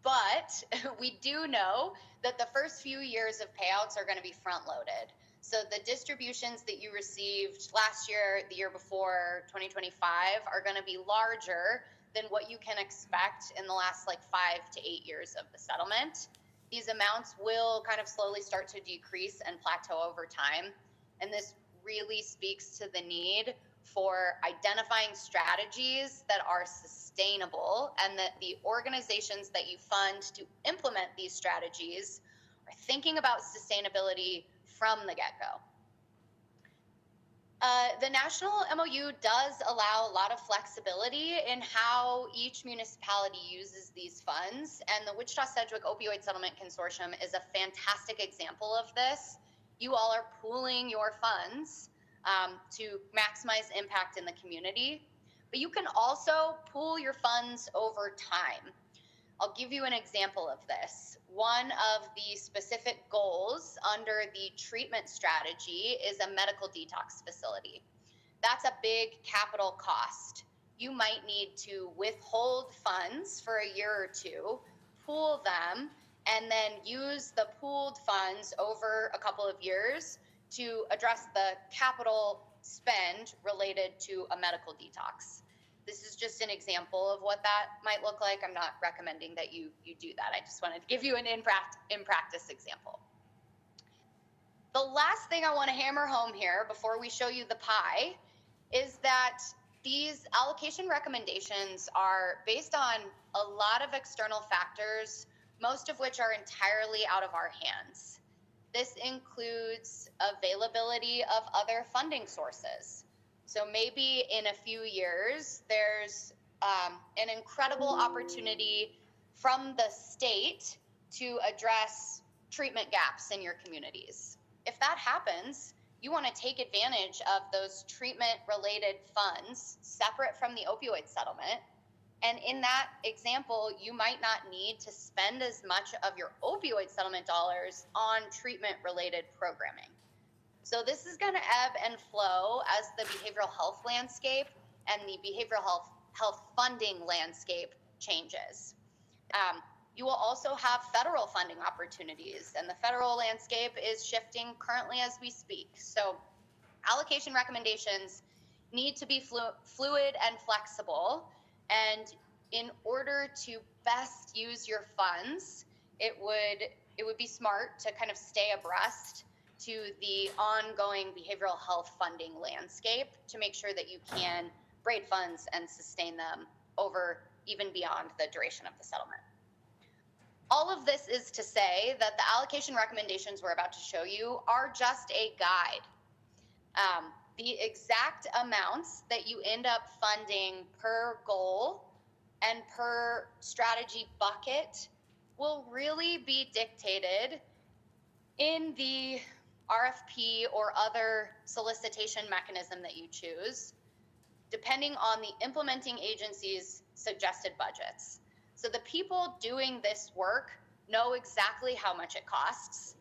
but we do know that the first few years of payouts are going to be front-loaded. So the distributions that you received last year, the year before, 2025, are going to be larger than what you can expect in the last 5 to 8 years of the settlement. These amounts will kind of slowly start to decrease and plateau over time. And this really speaks to the need for identifying strategies that are sustainable and that the organizations that you fund to implement these strategies are thinking about sustainability from the get-go. The national MOU does allow a lot of flexibility in how each municipality uses these funds, and the Wichita Sedgwick Opioid Settlement Consortium is a fantastic example of this. You all are pooling your funds to maximize impact in the community, but you can also pool your funds over time. I'll give you an example of this. One of the specific goals under the treatment strategy is a medical detox facility. That's a big capital cost. You might need to withhold funds for a year or two, pool them, and then use the pooled funds over a couple of years to address the capital spend related to a medical detox. This is just an example of what that might look like. I'm not recommending that you do that. I just wanted to give you an in-practice example. The last thing I want to hammer home here before we show you the pie is that these allocation recommendations are based on a lot of external factors, most of which are entirely out of our hands. This includes availability of other funding sources. So maybe in a few years, there's an incredible opportunity from the state to address treatment gaps in your communities. If that happens, you want to take advantage of those treatment-related funds separate from the opioid settlement. And in that example, you might not need to spend as much of your opioid settlement dollars on treatment-related programming. So this is going to ebb and flow as the behavioral health landscape and the behavioral health funding landscape changes. You will also have federal funding opportunities, and the federal landscape is shifting currently as we speak. So allocation recommendations need to be fluid and flexible. And in order to best use your funds, it would be smart to kind of stay abreast to the ongoing behavioral health funding landscape to make sure that you can braid funds and sustain them over even beyond the duration of the settlement. All of this is to say that the allocation recommendations we're about to show you are just a guide. The exact amounts that you end up funding per goal and per strategy bucket will really be dictated in the RFP, or other solicitation mechanism that you choose, depending on the implementing agency's suggested budgets. So the people doing this work know exactly how much it costs.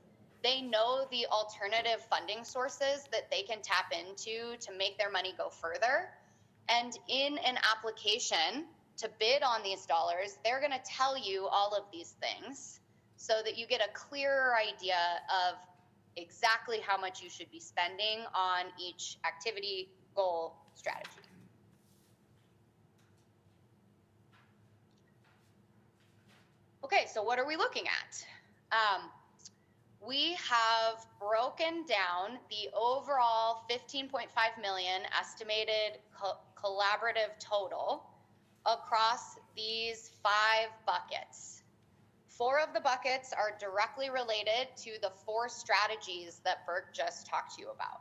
They know the alternative funding sources that they can tap into to make their money go further. And in an application to bid on these dollars, they're going to tell you all of these things so that you get a clearer idea of exactly how much you should be spending on each activity, goal, strategy. Okay, so what are we looking at? We have broken down the overall 15.5 million estimated collaborative total across these 5 buckets. 4 of the buckets are directly related to the 4 strategies that Bert just talked to you about.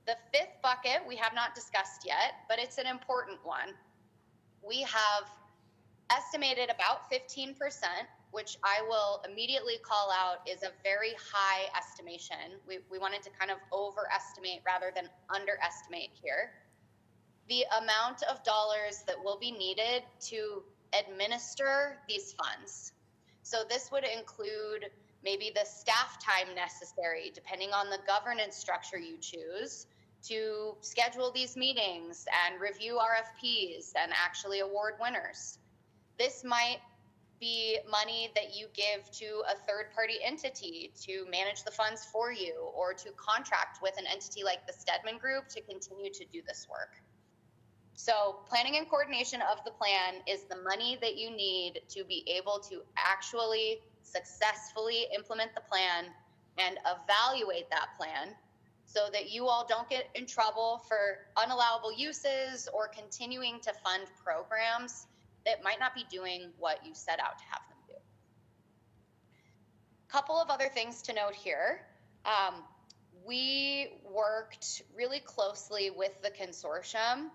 The 5th bucket we have not discussed yet, but it's an important one. We have estimated about 15%, which I will immediately call out is a very high estimation. We wanted to kind of overestimate rather than underestimate here. The amount of dollars that will be needed to administer these funds. So this would include maybe the staff time necessary, depending on the governance structure you choose, to schedule these meetings and review RFPs and actually award winners. This might be money that you give to a third-party entity to manage the funds for you, or to contract with an entity like the Stedman Group to continue to do this work. So planning and coordination of the plan is the money that you need to be able to actually successfully implement the plan and evaluate that plan so that you all don't get in trouble for unallowable uses or continuing to fund programs that might not be doing what you set out to have them do. Couple of other things to note here. We worked really closely with the consortium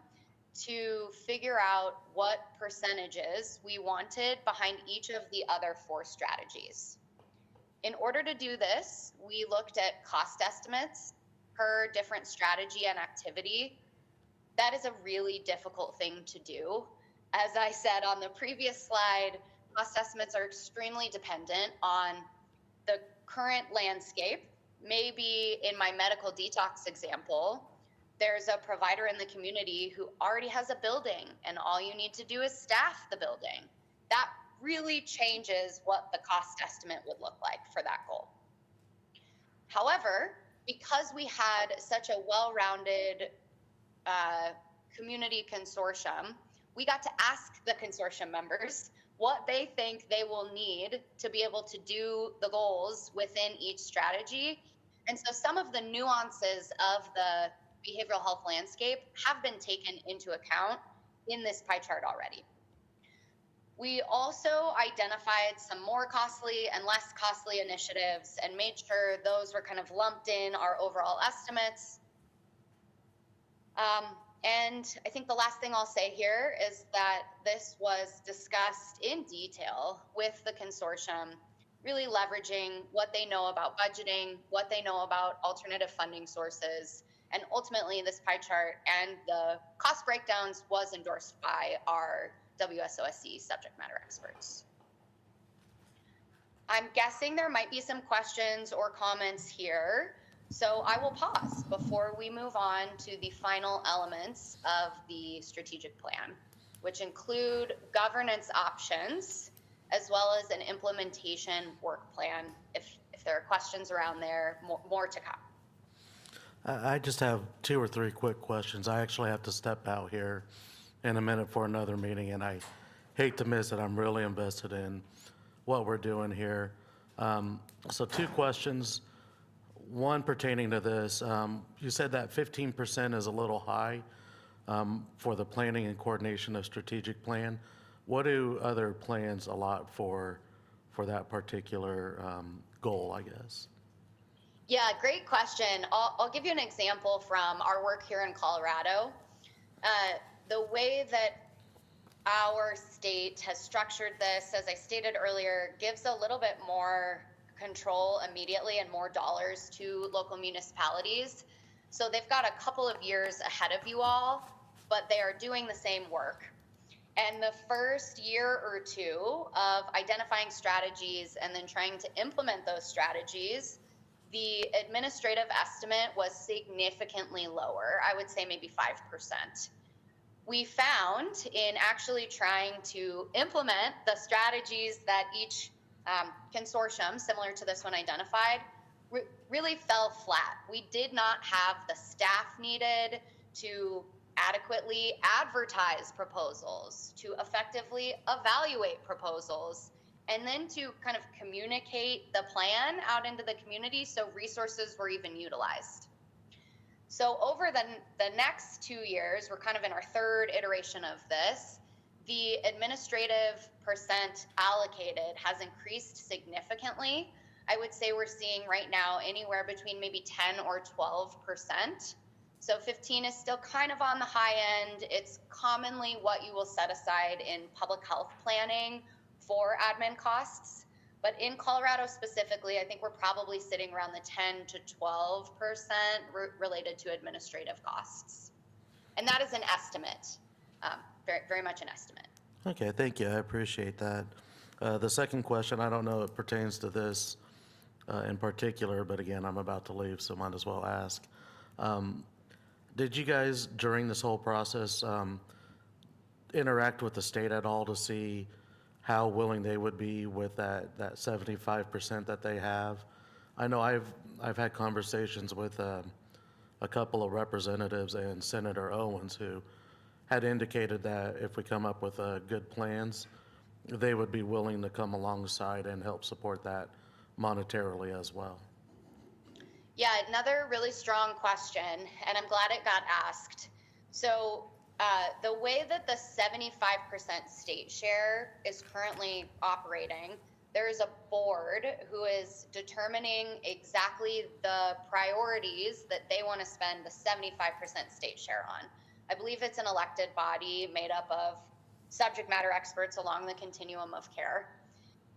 to figure out what percentages we wanted behind each of the other 4 strategies. In order to do this, we looked at cost estimates per different strategy and activity. That is a really difficult thing to do. As I said on the previous slide, cost estimates are extremely dependent on the current landscape. Maybe in my medical detox example, there's a provider in the community who already has a building and all you need to do is staff the building. That really changes what the cost estimate would look like for that goal. However, because we had such a well-rounded community consortium, we got to ask the consortium members what they think they will need to be able to do the goals within each strategy. And so some of the nuances of the behavioral health landscape have been taken into account in this pie chart already. We also identified some more costly and less costly initiatives and made sure those were kind of lumped in our overall estimates. And I think the last thing I'll say here is that this was discussed in detail with the consortium, really leveraging what they know about budgeting, what they know about alternative funding sources, and ultimately this pie chart and the cost breakdowns was endorsed by our WSOSC subject matter experts. I'm guessing there might be some questions or comments here. So I will pause before we move on to the final elements of the strategic plan, which include governance options, as well as an implementation work plan. If there are questions around there, more to come. I just have 2 or 3 quick questions. I actually have to step out here in a minute for another meeting, and I hate to miss it. I'm really invested in what we're doing here. So 2 questions. One pertaining to this, you said that 15% is a little high for the planning and coordination of strategic plan. What do other plans allot for that particular goal, I guess? Yeah, great question. I'll give you an example from our work here in Colorado. The way that our state has structured this, as I stated earlier, gives a little bit more control immediately and more dollars to local municipalities. So they've got a couple of years ahead of you all, but they are doing the same work. And the first year or two of identifying strategies and then trying to implement those strategies, the administrative estimate was significantly lower. I would say maybe 5%. We found in actually trying to implement the strategies that each consortium, similar to this one, identified, really fell flat. We did not have the staff needed to adequately advertise proposals, to effectively evaluate proposals, and then to kind of communicate the plan out into the community so resources were even utilized. So over the next 2 years, we're kind of in our third iteration of this, the administrative percent allocated has increased significantly. I would say we're seeing right now anywhere between maybe 10 or 12%. So 15 is still kind of on the high end. It's commonly what you will set aside in public health planning for admin costs. But in Colorado specifically, I think we're probably sitting around the 10 to 12% related to administrative costs. And that is an estimate, very, very much an estimate. Okay, thank you. I appreciate that. The second question, I don't know it pertains to this in particular, but again, I'm about to leave, so might as well ask. Did you guys, during this whole process, interact with the state at all to see how willing they would be with that 75% that they have? I know I've had conversations with a couple of representatives and Senator Owens who had indicated that if we come up with good plans, they would be willing to come alongside and help support that monetarily as well. Yeah, another really strong question, and I'm glad it got asked. So the way that the 75% state share is currently operating, there is a board who is determining exactly the priorities that they want to spend the 75% state share on. I believe it's an elected body made up of subject matter experts along the continuum of care.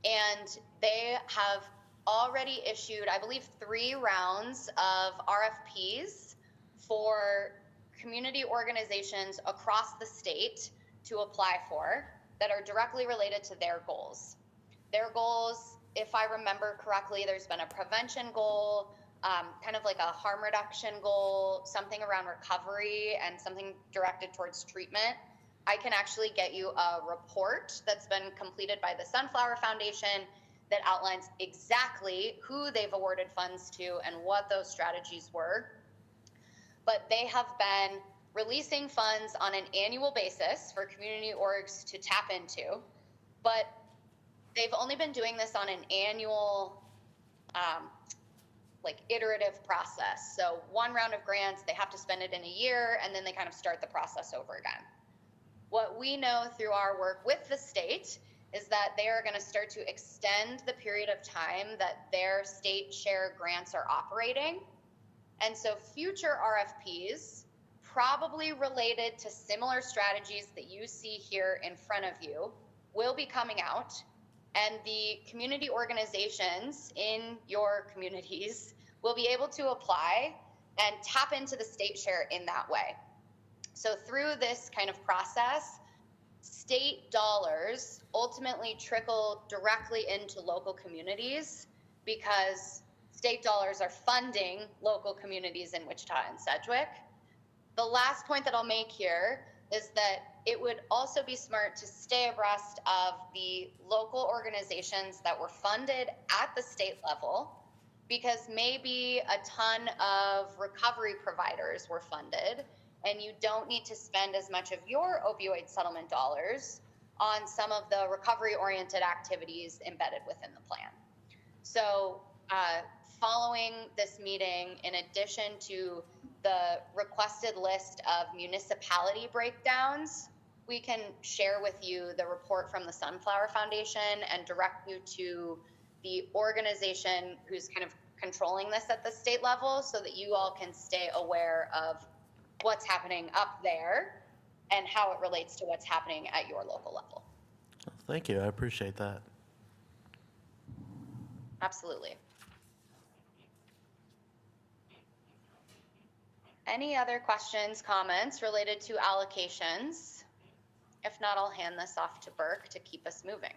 And they have already issued, I believe, 3 rounds of RFPs for community organizations across the state to apply for that are directly related to their goals. Their goals, if I remember correctly, there's been a prevention goal, kind of like a harm reduction goal, something around recovery, and something directed towards treatment. I can actually get you a report that's been completed by the Sunflower Foundation that outlines exactly who they've awarded funds to and what those strategies were. But they have been releasing funds on an annual basis for community orgs to tap into, but they've only been doing this on an annual, like iterative process. So 1 round of grants, they have to spend it in a year, and then they kind of start the process over again. What we know through our work with the state is that they are going to start to extend the period of time that their state share grants are operating. And so future RFPs, probably related to similar strategies that you see here in front of you, will be coming out. And the community organizations in your communities will be able to apply and tap into the state share in that way. So through this kind of process, state dollars ultimately trickle directly into local communities because state dollars are funding local communities in Wichita and Sedgwick. The last point that I'll make here is that it would also be smart to stay abreast of the local organizations that were funded at the state level, because maybe a ton of recovery providers were funded and you don't need to spend as much of your opioid settlement dollars on some of the recovery-oriented activities embedded within the plan. So following this meeting, in addition to the requested list of municipality breakdowns, we can share with you the report from the Sunflower Foundation and direct you to the organization who's kind of controlling this at the state level so that you all can stay aware of what's happening up there and how it relates to what's happening at your local level. Thank you. I appreciate that. Absolutely. Any other questions, comments related to allocations? If not, I'll hand this off to Burke to keep us moving.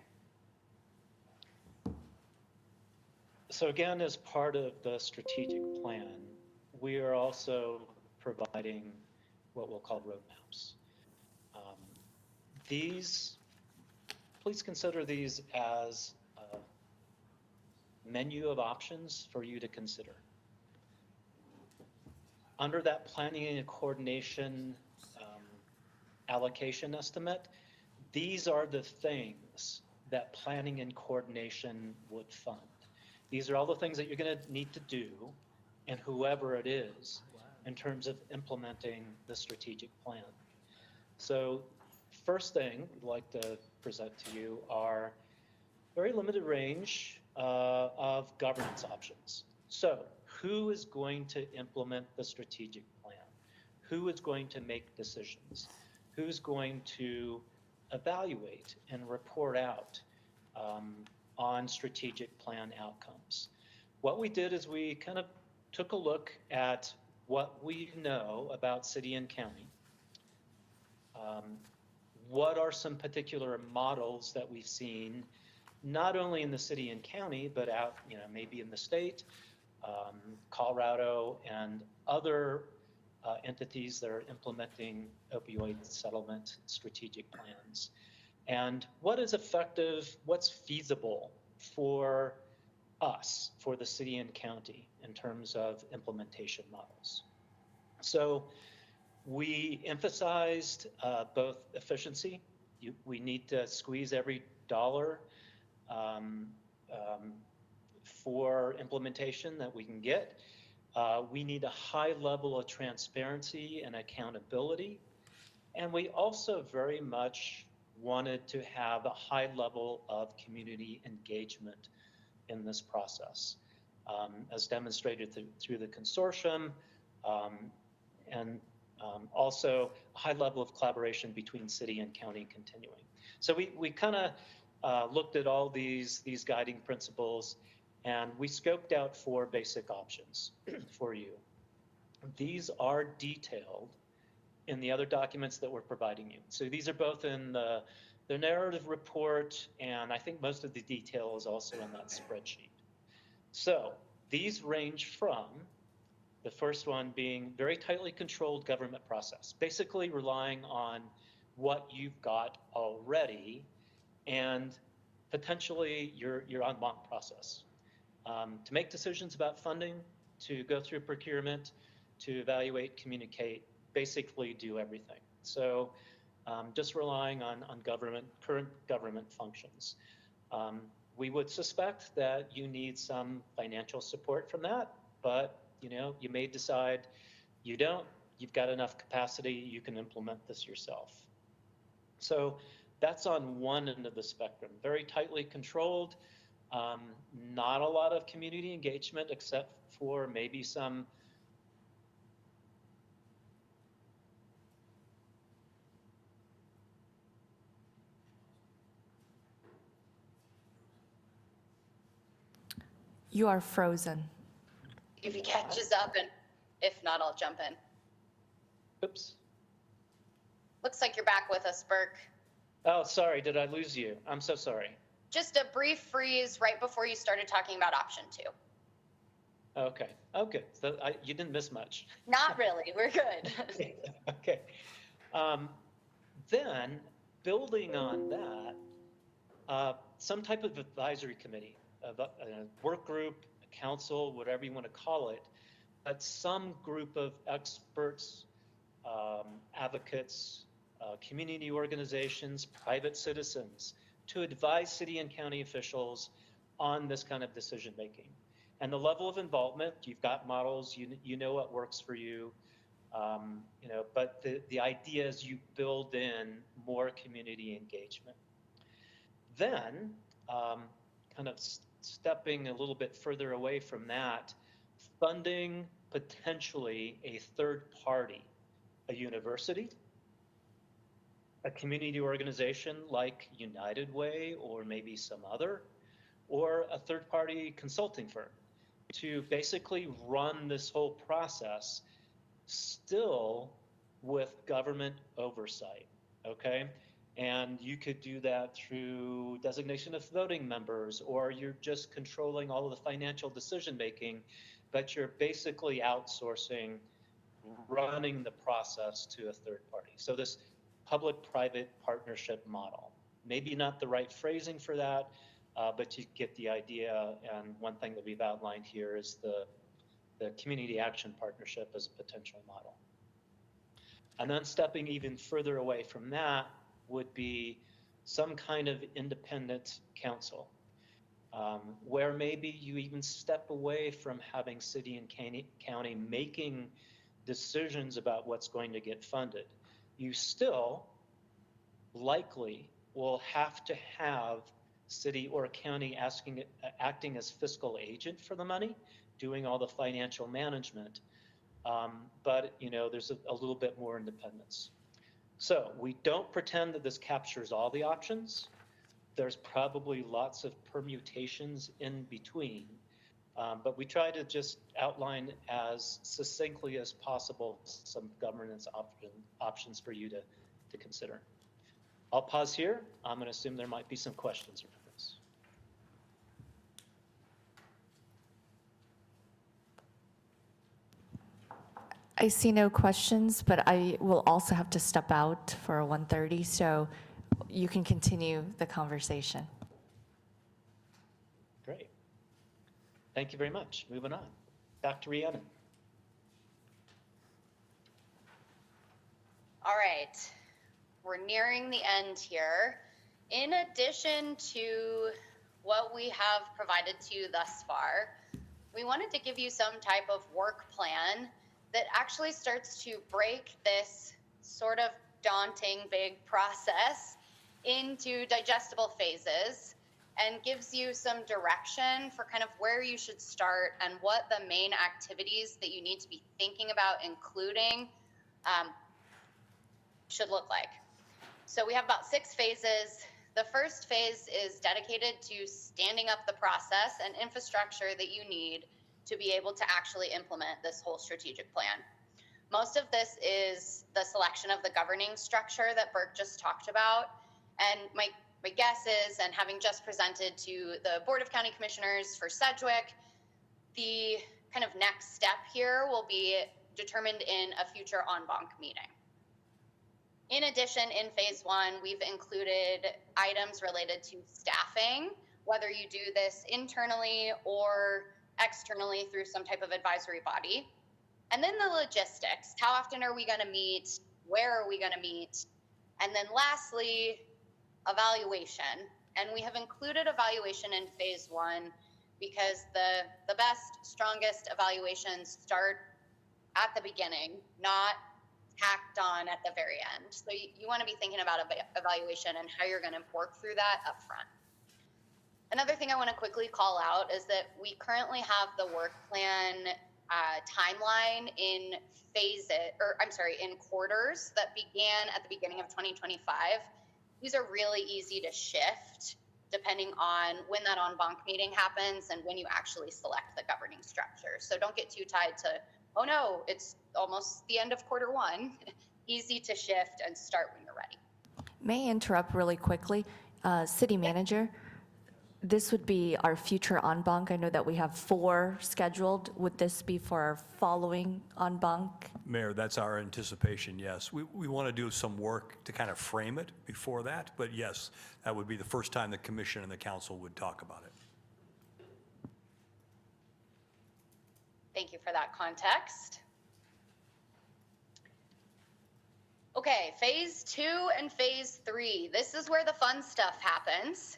So again, as part of the strategic plan, we are also providing what we'll call roadmaps. These, please consider these as a menu of options for you to consider. Under that planning and coordination allocation estimate, these are the things that planning and coordination would fund. These are all the things that you're going to need to do, and whoever it is, in terms of implementing the strategic plan. So first thing I'd like to present to you are very limited range of governance options. So who is going to implement the strategic plan? Who is going to make decisions? Who's going to evaluate and report out on strategic plan outcomes? What we did is we kind of took a look at what we know about city and county. What are some particular models that we've seen, not only in the city and county, but out, maybe in the state, Colorado, and other entities that are implementing opioid settlement strategic plans. And what is effective, what's feasible for us, for the city and county, in terms of implementation models. So we emphasized both efficiency. We need to squeeze every dollar for implementation that we can get. We need a high level of transparency and accountability. And we also very much wanted to have a high level of community engagement in this process, as demonstrated through the consortium, and also a high level of collaboration between city and county continuing. So we kind of looked at all these guiding principles, and we scoped out 4 basic options for you. These are detailed in the other documents that we're providing you. So these are both in the narrative report, and I think most of the detail is also in that spreadsheet. So these range from the first one being very tightly controlled government process, basically relying on what you've got already and potentially your en banc process. To make decisions about funding, to go through procurement, to evaluate, communicate, basically do everything. So just relying on current government functions. We would suspect that you need some financial support from that, but you may decide you don't, you've got enough capacity, you can implement this yourself. So that's on one end of the spectrum, very tightly controlled, not a lot of community engagement except for maybe some You are frozen. If he catches up, and if not, I'll jump in. oops. Looks like you're back with us, Burke. Oh, sorry, did I lose you? I'm so sorry. Just a brief freeze right before you started talking about option 2. Okay, oh good, so you didn't miss much. Not really, we're good. Okay, then building on that, some type of advisory committee, a work group, a council, whatever you want to call it, but some group of experts, advocates, community organizations, private citizens, to advise city and county officials on this kind of decision making. And the level of involvement, you've got models, you know what works for you, but the idea is you build in more community engagement. Then, kind of stepping a little bit further away from that, funding potentially a third party, a university, a community organization like United Way or maybe some other, or a third-party consulting firm to basically run this whole process still with government oversight, okay? And you could do that through designation of voting members, or you're just controlling all of the financial decision-making, but you're basically outsourcing running the process to a third party. So this public-private partnership model. Maybe not the right phrasing for that, but you get the idea. And one thing that we've outlined here is the community action partnership as a potential model. And then stepping even further away from that would be some kind of independent council, where maybe you even step away from having city and county making decisions about what's going to get funded. You still likely will have to have city or county acting as fiscal agent for the money, doing all the financial management. But there's a little bit more independence. So we don't pretend that this captures all the options. There's probably lots of permutations in between. But we try to just outline as succinctly as possible some governance options for you to consider. I'll pause here. I'm going to assume there might be some questions around this. I see no questions, but I will also have to step out for 1:30, so you can continue the conversation. Great. Thank you very much. Moving on. Dr. Rhiannon. All right, we're nearing the end here. In addition to what we have provided to you thus far, we wanted to give you some type of work plan that actually starts to break this sort of daunting big process into digestible phases and gives you some direction for kind of where you should start and what the main activities that you need to be thinking about including should look like. So we have about 6 phases. The first phase is dedicated to standing up the process and infrastructure that you need to be able to actually implement this whole strategic plan. Most of this is the selection of the governing structure that Burke just talked about. And my guess is, and having just presented to the Board of County Commissioners for Sedgwick, the kind of next step here will be determined in a future en banc meeting. In addition, in phase 1, we've included items related to staffing, whether you do this internally or externally through some type of advisory body. And then the logistics. How often are we going to meet? Where are we going to meet? And then lastly, evaluation. And we have included evaluation in phase 1 because the best, strongest evaluations start at the beginning, not tacked on at the very end. So you want to be thinking about evaluation and how you're going to work through that up front. Another thing I want to quickly call out is that we currently have the work plan timeline in in quarters that began at the beginning of 2025. These are really easy to shift depending on when that en banc meeting happens and when you actually select the governing structure. So don't get too tied to, oh no, it's almost the end of quarter 1. Easy to shift and start when you're ready. May I interrupt really quickly? City Manager, this would be our future en banc. I know that we have 4 scheduled. Would this be for our following en banc? Mayor, that's our anticipation, yes. We want to do some work to kind of frame it before that, but yes, that would be the first time the commission and the council would talk about it. Thank you for that context. Okay, phase 2 and phase 3. This is where the fun stuff happens.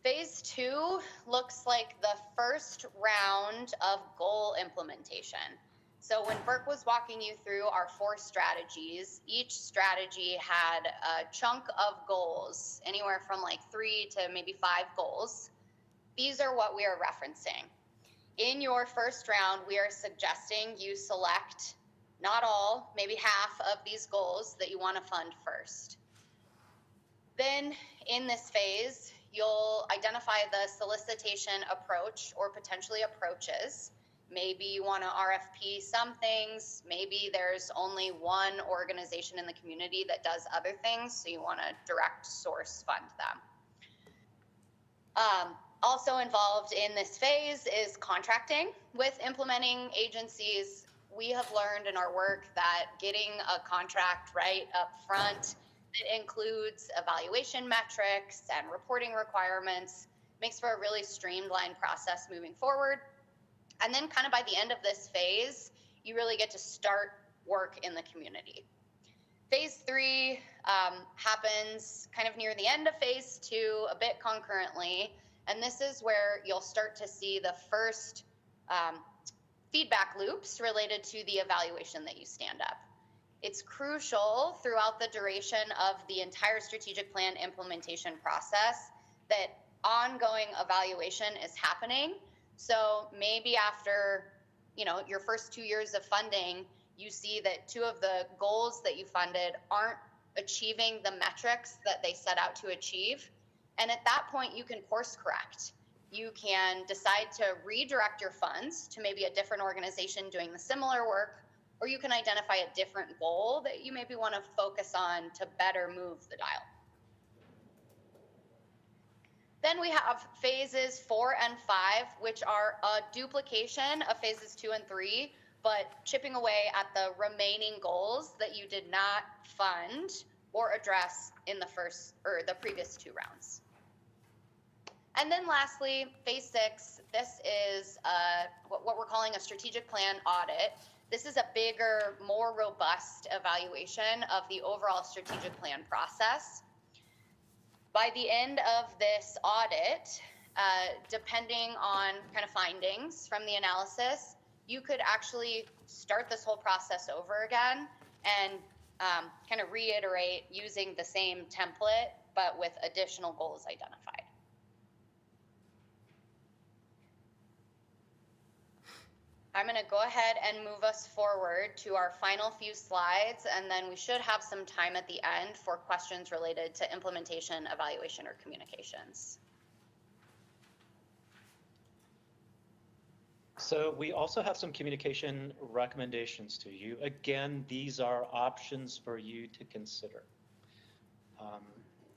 Phase 2 looks like the first round of goal implementation. So when Burke was walking you through our 4 strategies, each strategy had a chunk of goals, anywhere from like 3 to maybe 5 goals. These are what we are referencing. In your first round, we are suggesting you select not all, maybe half of these goals that you want to fund first. Then in this phase, you'll identify the solicitation approach or potentially approaches. Maybe you want to RFP some things. Maybe there's only one organization in the community that does other things, so you want to direct source fund them. Also involved in this phase is contracting with implementing agencies. We have learned in our work that getting a contract right up front that includes evaluation metrics and reporting requirements makes for a really streamlined process moving forward. And then kind of by the end of this phase, you really get to start work in the community. Phase 3 happens kind of near the end of phase 2, a bit concurrently. And this is where you'll start to see the first feedback loops related to the evaluation that you stand up. It's crucial throughout the duration of the entire strategic plan implementation process that ongoing evaluation is happening. So maybe after, your first 2 years of funding, you see that 2 of the goals that you funded aren't achieving the metrics that they set out to achieve. And at that point, you can course correct. You can decide to redirect your funds to maybe a different organization doing the similar work, or you can identify a different goal that you maybe want to focus on to better move the dial. Then we have phases 4 and 5, which are a duplication of phases 2 and 3, but chipping away at the remaining goals that you did not fund or address in the previous 2 rounds. And then lastly, phase 6, this is what we're calling a strategic plan audit. This is a bigger, more robust evaluation of the overall strategic plan process. By the end of this audit, depending on kind of findings from the analysis, you could actually start this whole process over again and kind of reiterate using the same template, but with additional goals identified. I'm going to go ahead and move us forward to our final few slides, and then we should have some time at the end for questions related to implementation, evaluation, or communications. So we also have some communication recommendations to you. Again, these are options for you to consider.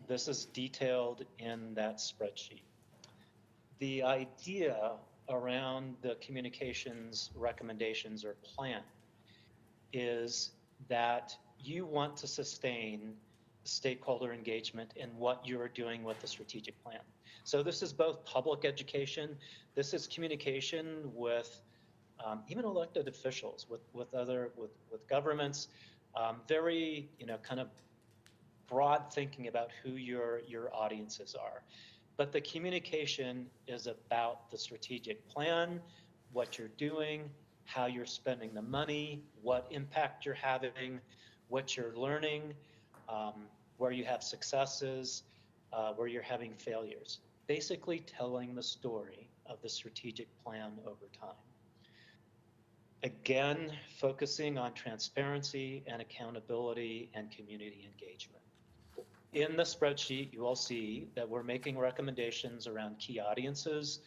This is detailed in that spreadsheet. The idea around the communications recommendations or plan is that you want to sustain stakeholder engagement in what you're doing with the strategic plan. So this is both public education, this is communication with even elected officials, with governments, very kind of broad thinking about who your audiences are. But the communication is about the strategic plan, what you're doing, how you're spending the money, what impact you're having, what you're learning, where you have successes, where you're having failures. Basically telling the story of the strategic plan over time. Again, focusing on transparency and accountability and community engagement. In the spreadsheet, you will see that we're making recommendations around key audiences.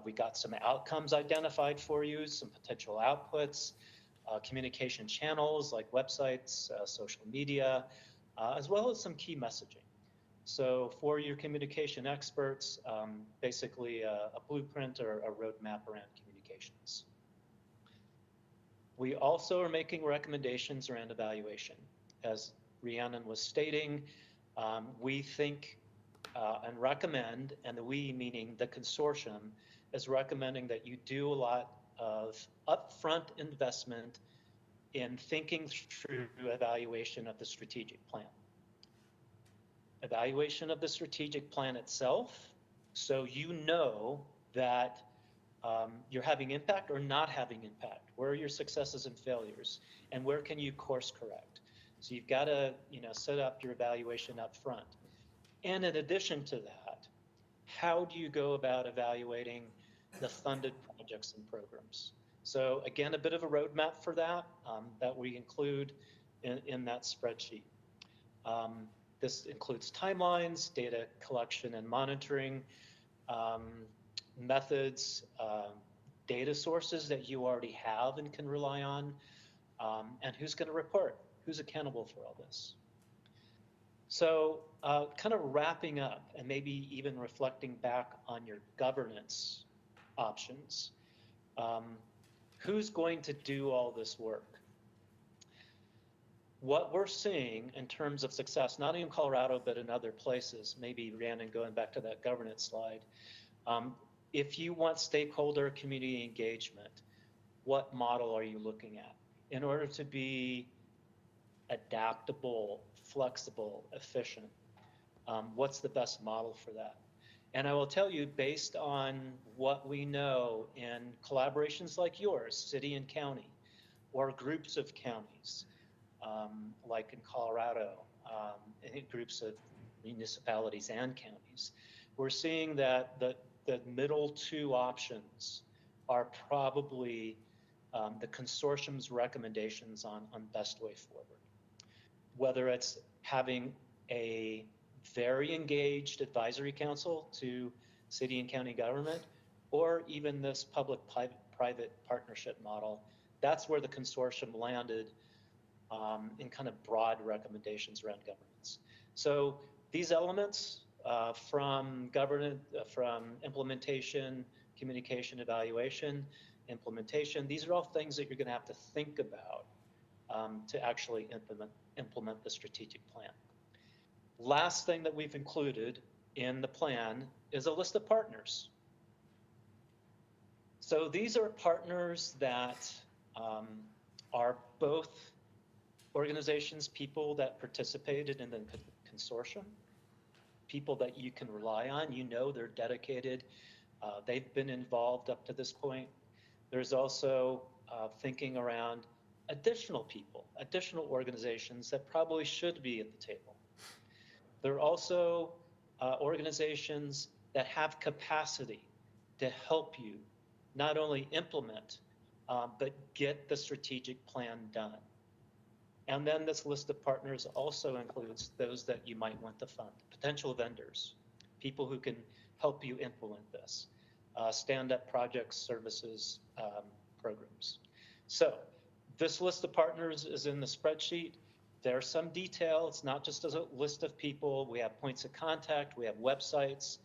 We got some outcomes identified for you, some potential outputs, communication channels like websites, social media, as well as some key messaging. So for your communication experts, basically a blueprint or a roadmap around communications. We also are making recommendations around evaluation. As Rhiannon was stating, we think and recommend, and the we meaning the consortium, is recommending that you do a lot of upfront investment in thinking through evaluation of the strategic plan. Evaluation of the strategic plan itself, so you know that you're having impact or not having impact. Where are your successes and failures? And where can you course correct? So you've got to set up your evaluation up front. And in addition to that, how do you go about evaluating the funded projects and programs? So again, a bit of a roadmap for that, that we include in that spreadsheet. This includes timelines, data collection and monitoring, methods, data sources that you already have and can rely on, and who's going to report, who's accountable for all this. So kind of wrapping up and maybe even reflecting back on your governance options, who's going to do all this work? What we're seeing in terms of success, not only in Colorado, but in other places, maybe Rhiannon, going back to that governance slide, if you want stakeholder community engagement, what model are you looking at? In order to be adaptable, flexible, efficient, what's the best model for that? And I will tell you, based on what we know in collaborations like yours, city and county, or groups of counties, like in Colorado, groups of municipalities and counties, we're seeing that the middle two options are probably the consortium's recommendations on best way forward. Whether it's having a very engaged advisory council to city and county government, or even this public-private partnership model, that's where the consortium landed in kind of broad recommendations around governance. So these elements from implementation, communication, evaluation, implementation, these are all things that you're going to have to think about to actually implement the strategic plan. Last thing that we've included in the plan is a list of partners. So these are partners that are both organizations, people that participated in the consortium, people that you can rely on, you know they're dedicated, they've been involved up to this point. There's also thinking around additional people, additional organizations that probably should be at the table. There are also organizations that have capacity to help you not only implement, but get the strategic plan done. And then this list of partners also includes those that you might want to fund, potential vendors, people who can help you implement this, stand-up projects, services, programs. So this list of partners is in the spreadsheet. There's some detail. It's not just a list of people. We have points of contact. We have websites.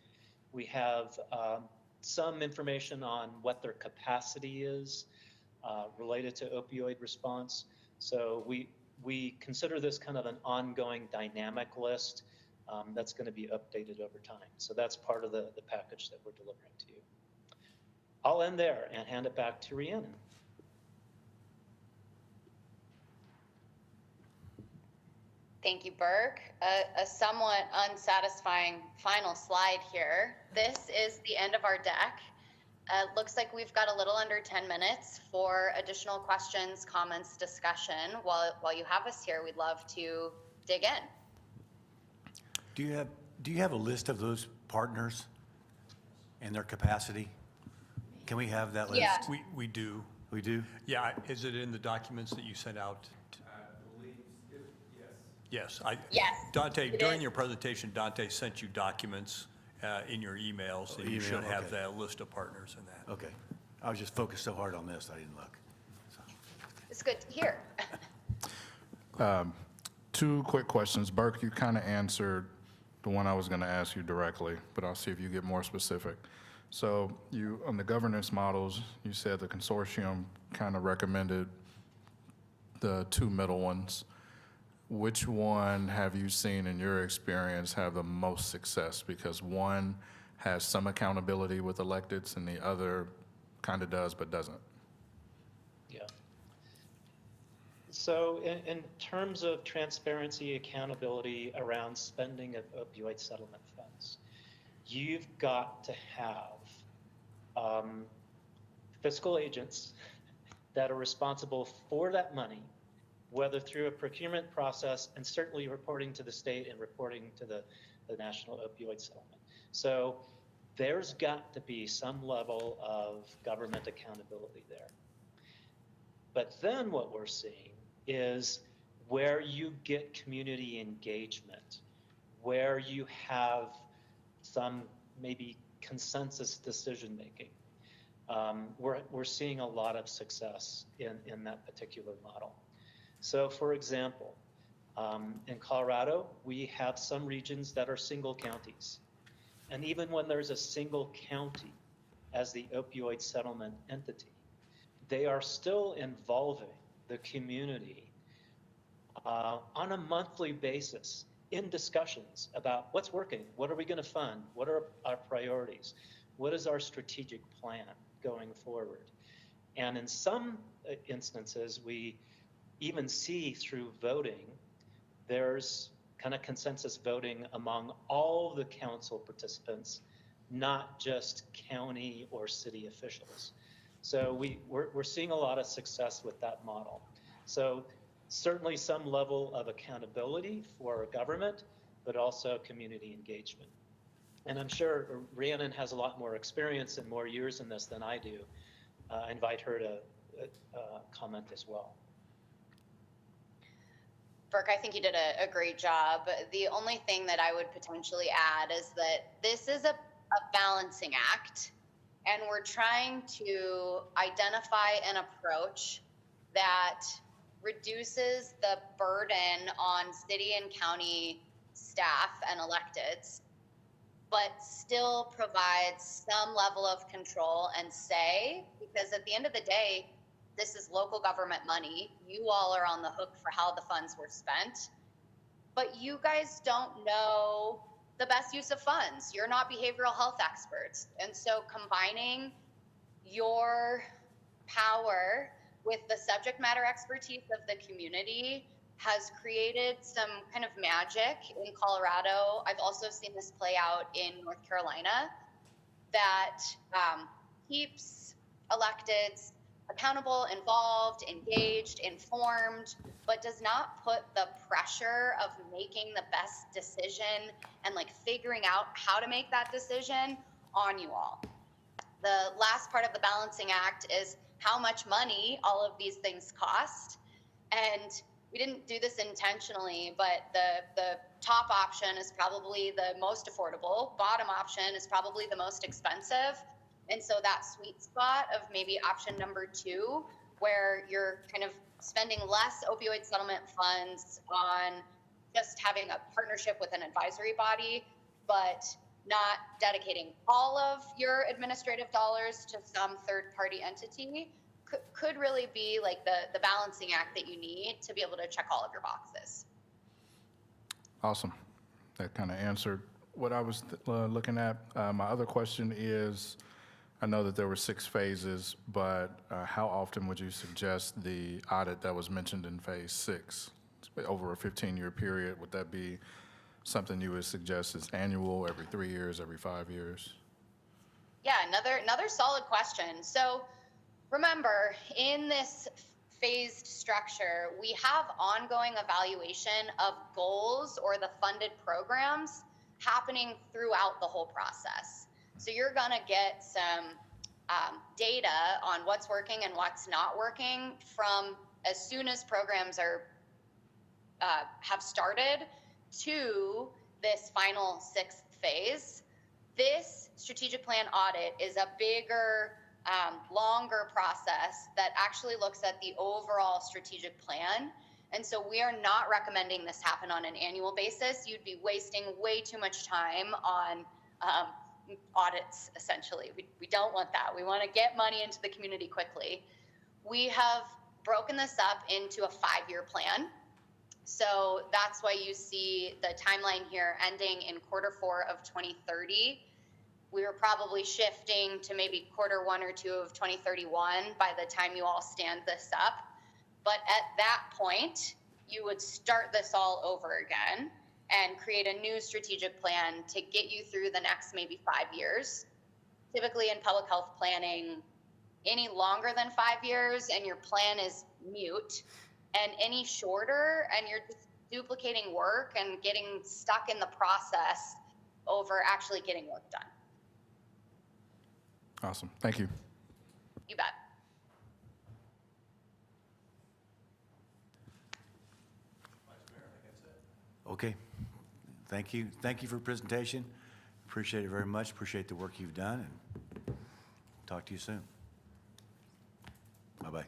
We have some information on what their capacity is related to opioid response. So we consider this kind of an ongoing dynamic list that's going to be updated over time. So that's part of the package that we're delivering to you. I'll end there and hand it back to Rhiannon. Thank you, Burke. A somewhat unsatisfying final slide here. This is the end of our deck. Looks like we've got a little under 10 minutes for additional questions, comments, discussion. While you have us here, we'd love to dig in. Do you have a list of those partners and their capacity? Can we have that list? Yeah. We do. We do? Yeah, is it in the documents that you sent out? Yes. Yes, Dante, it during is. your presentation, Dante sent you documents in your emails, and you email, should have okay. that list of partners in that. Okay. I was just focused so hard on this, I didn't look. It's good to hear. Two quick questions. Burke, you kind of answered the one I was going to ask you directly, but I'll see if you get more specific. So you, on the governance models, you said the consortium kind of recommended the two middle ones. Which one have you seen in your experience have the most success? Because one has some accountability with electeds and the other kind of does but doesn't. Yeah. So in terms of transparency, accountability around spending of opioid settlement funds, you've got to have fiscal agents that are responsible for that money, whether through a procurement process and certainly reporting to the state and reporting to the national opioid settlement. So there's got to be some level of government accountability there. But then what we're seeing is where you get community engagement, where you have some maybe consensus decision-making. We're seeing a lot of success in that particular model. So for example, in Colorado, we have some regions that are single counties. And even when there's a single county as the opioid settlement entity, they are still involving the community on a monthly basis in discussions about what's working, what are we going to fund, what are our priorities, what is our strategic plan going forward. And in some instances, we even see through voting, there's kind of consensus voting among all the council participants, not just county or city officials. So we're seeing a lot of success with that model. So certainly some level of accountability for government, but also community engagement. And I'm sure Rhiannon has a lot more experience and more years in this than I do. I invite her to comment as well. Burke, I think you did a great job. The only thing that I would potentially add is that this is a balancing act, and we're trying to identify an approach that reduces the burden on city and county staff and electeds, but still provides some level of control and say, because at the end of the day, this is local government money. You all are on the hook for how the funds were spent, but you guys don't know the best use of funds. You're not behavioral health experts. And so combining your power with the subject matter expertise of the community has created some kind of magic in Colorado. I've also seen this play out in North Carolina that keeps electeds accountable, involved, engaged, informed, but does not put the pressure of making the best decision and like figuring out how to make that decision on you all. The last part of the balancing act is how much money all of these things cost. And we didn't do this intentionally, but the top option is probably the most affordable. Bottom option is probably the most expensive. And so that sweet spot of maybe option number 2, where you're kind of spending less opioid settlement funds on just having a partnership with an advisory body, but not dedicating all of your administrative dollars to some third-party entity, could really be like the balancing act that you need to be able to check all of your boxes. Awesome. That kind of answered what I was looking at. My other question is, I know that there were 6 phases, but how often would you suggest the audit that was mentioned in phase 6? Over a 15-year period, would that be something you would suggest is annual, every 3 years, every 5 years? Yeah, another solid question. So remember, in this phased structure, we have ongoing evaluation of goals or the funded programs happening throughout the whole process. So you're going to get some data on what's working and what's not working from as soon as programs are have started to this final 6th phase. This strategic plan audit is a bigger, longer process that actually looks at the overall strategic plan. And so we are not recommending this happen on an annual basis. You'd be wasting way too much time on audits, essentially. We don't want that. We want to get money into the community quickly. We have broken this up into a 5-year plan. So that's why you see the timeline here ending in Q4 of 2030. We were probably shifting to maybe Q1 or 2 of 2031 by the time you all stand this up. But at that point, you would start this all over again and create a new strategic plan to get you through the next maybe 5 years. Typically in public health planning, any longer than 5 years and your plan is mute, and any shorter and you're just duplicating work and getting stuck in the process over actually getting work done. Awesome. Thank you. You bet. Okay. Thank you. Thank you for your presentation. Appreciate it very much. Appreciate the work you've done, and talk to you soon. Bye-bye.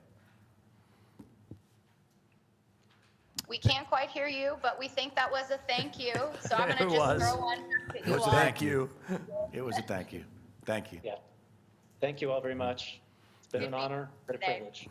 We can't quite hear you, but we think that was a thank you. So I'm going It to just was. throw one back at It you was a all. thank you. It was a thank you. Thank you. Yeah. Thank you all very much. It's been an Good meeting honor and a today. privilege.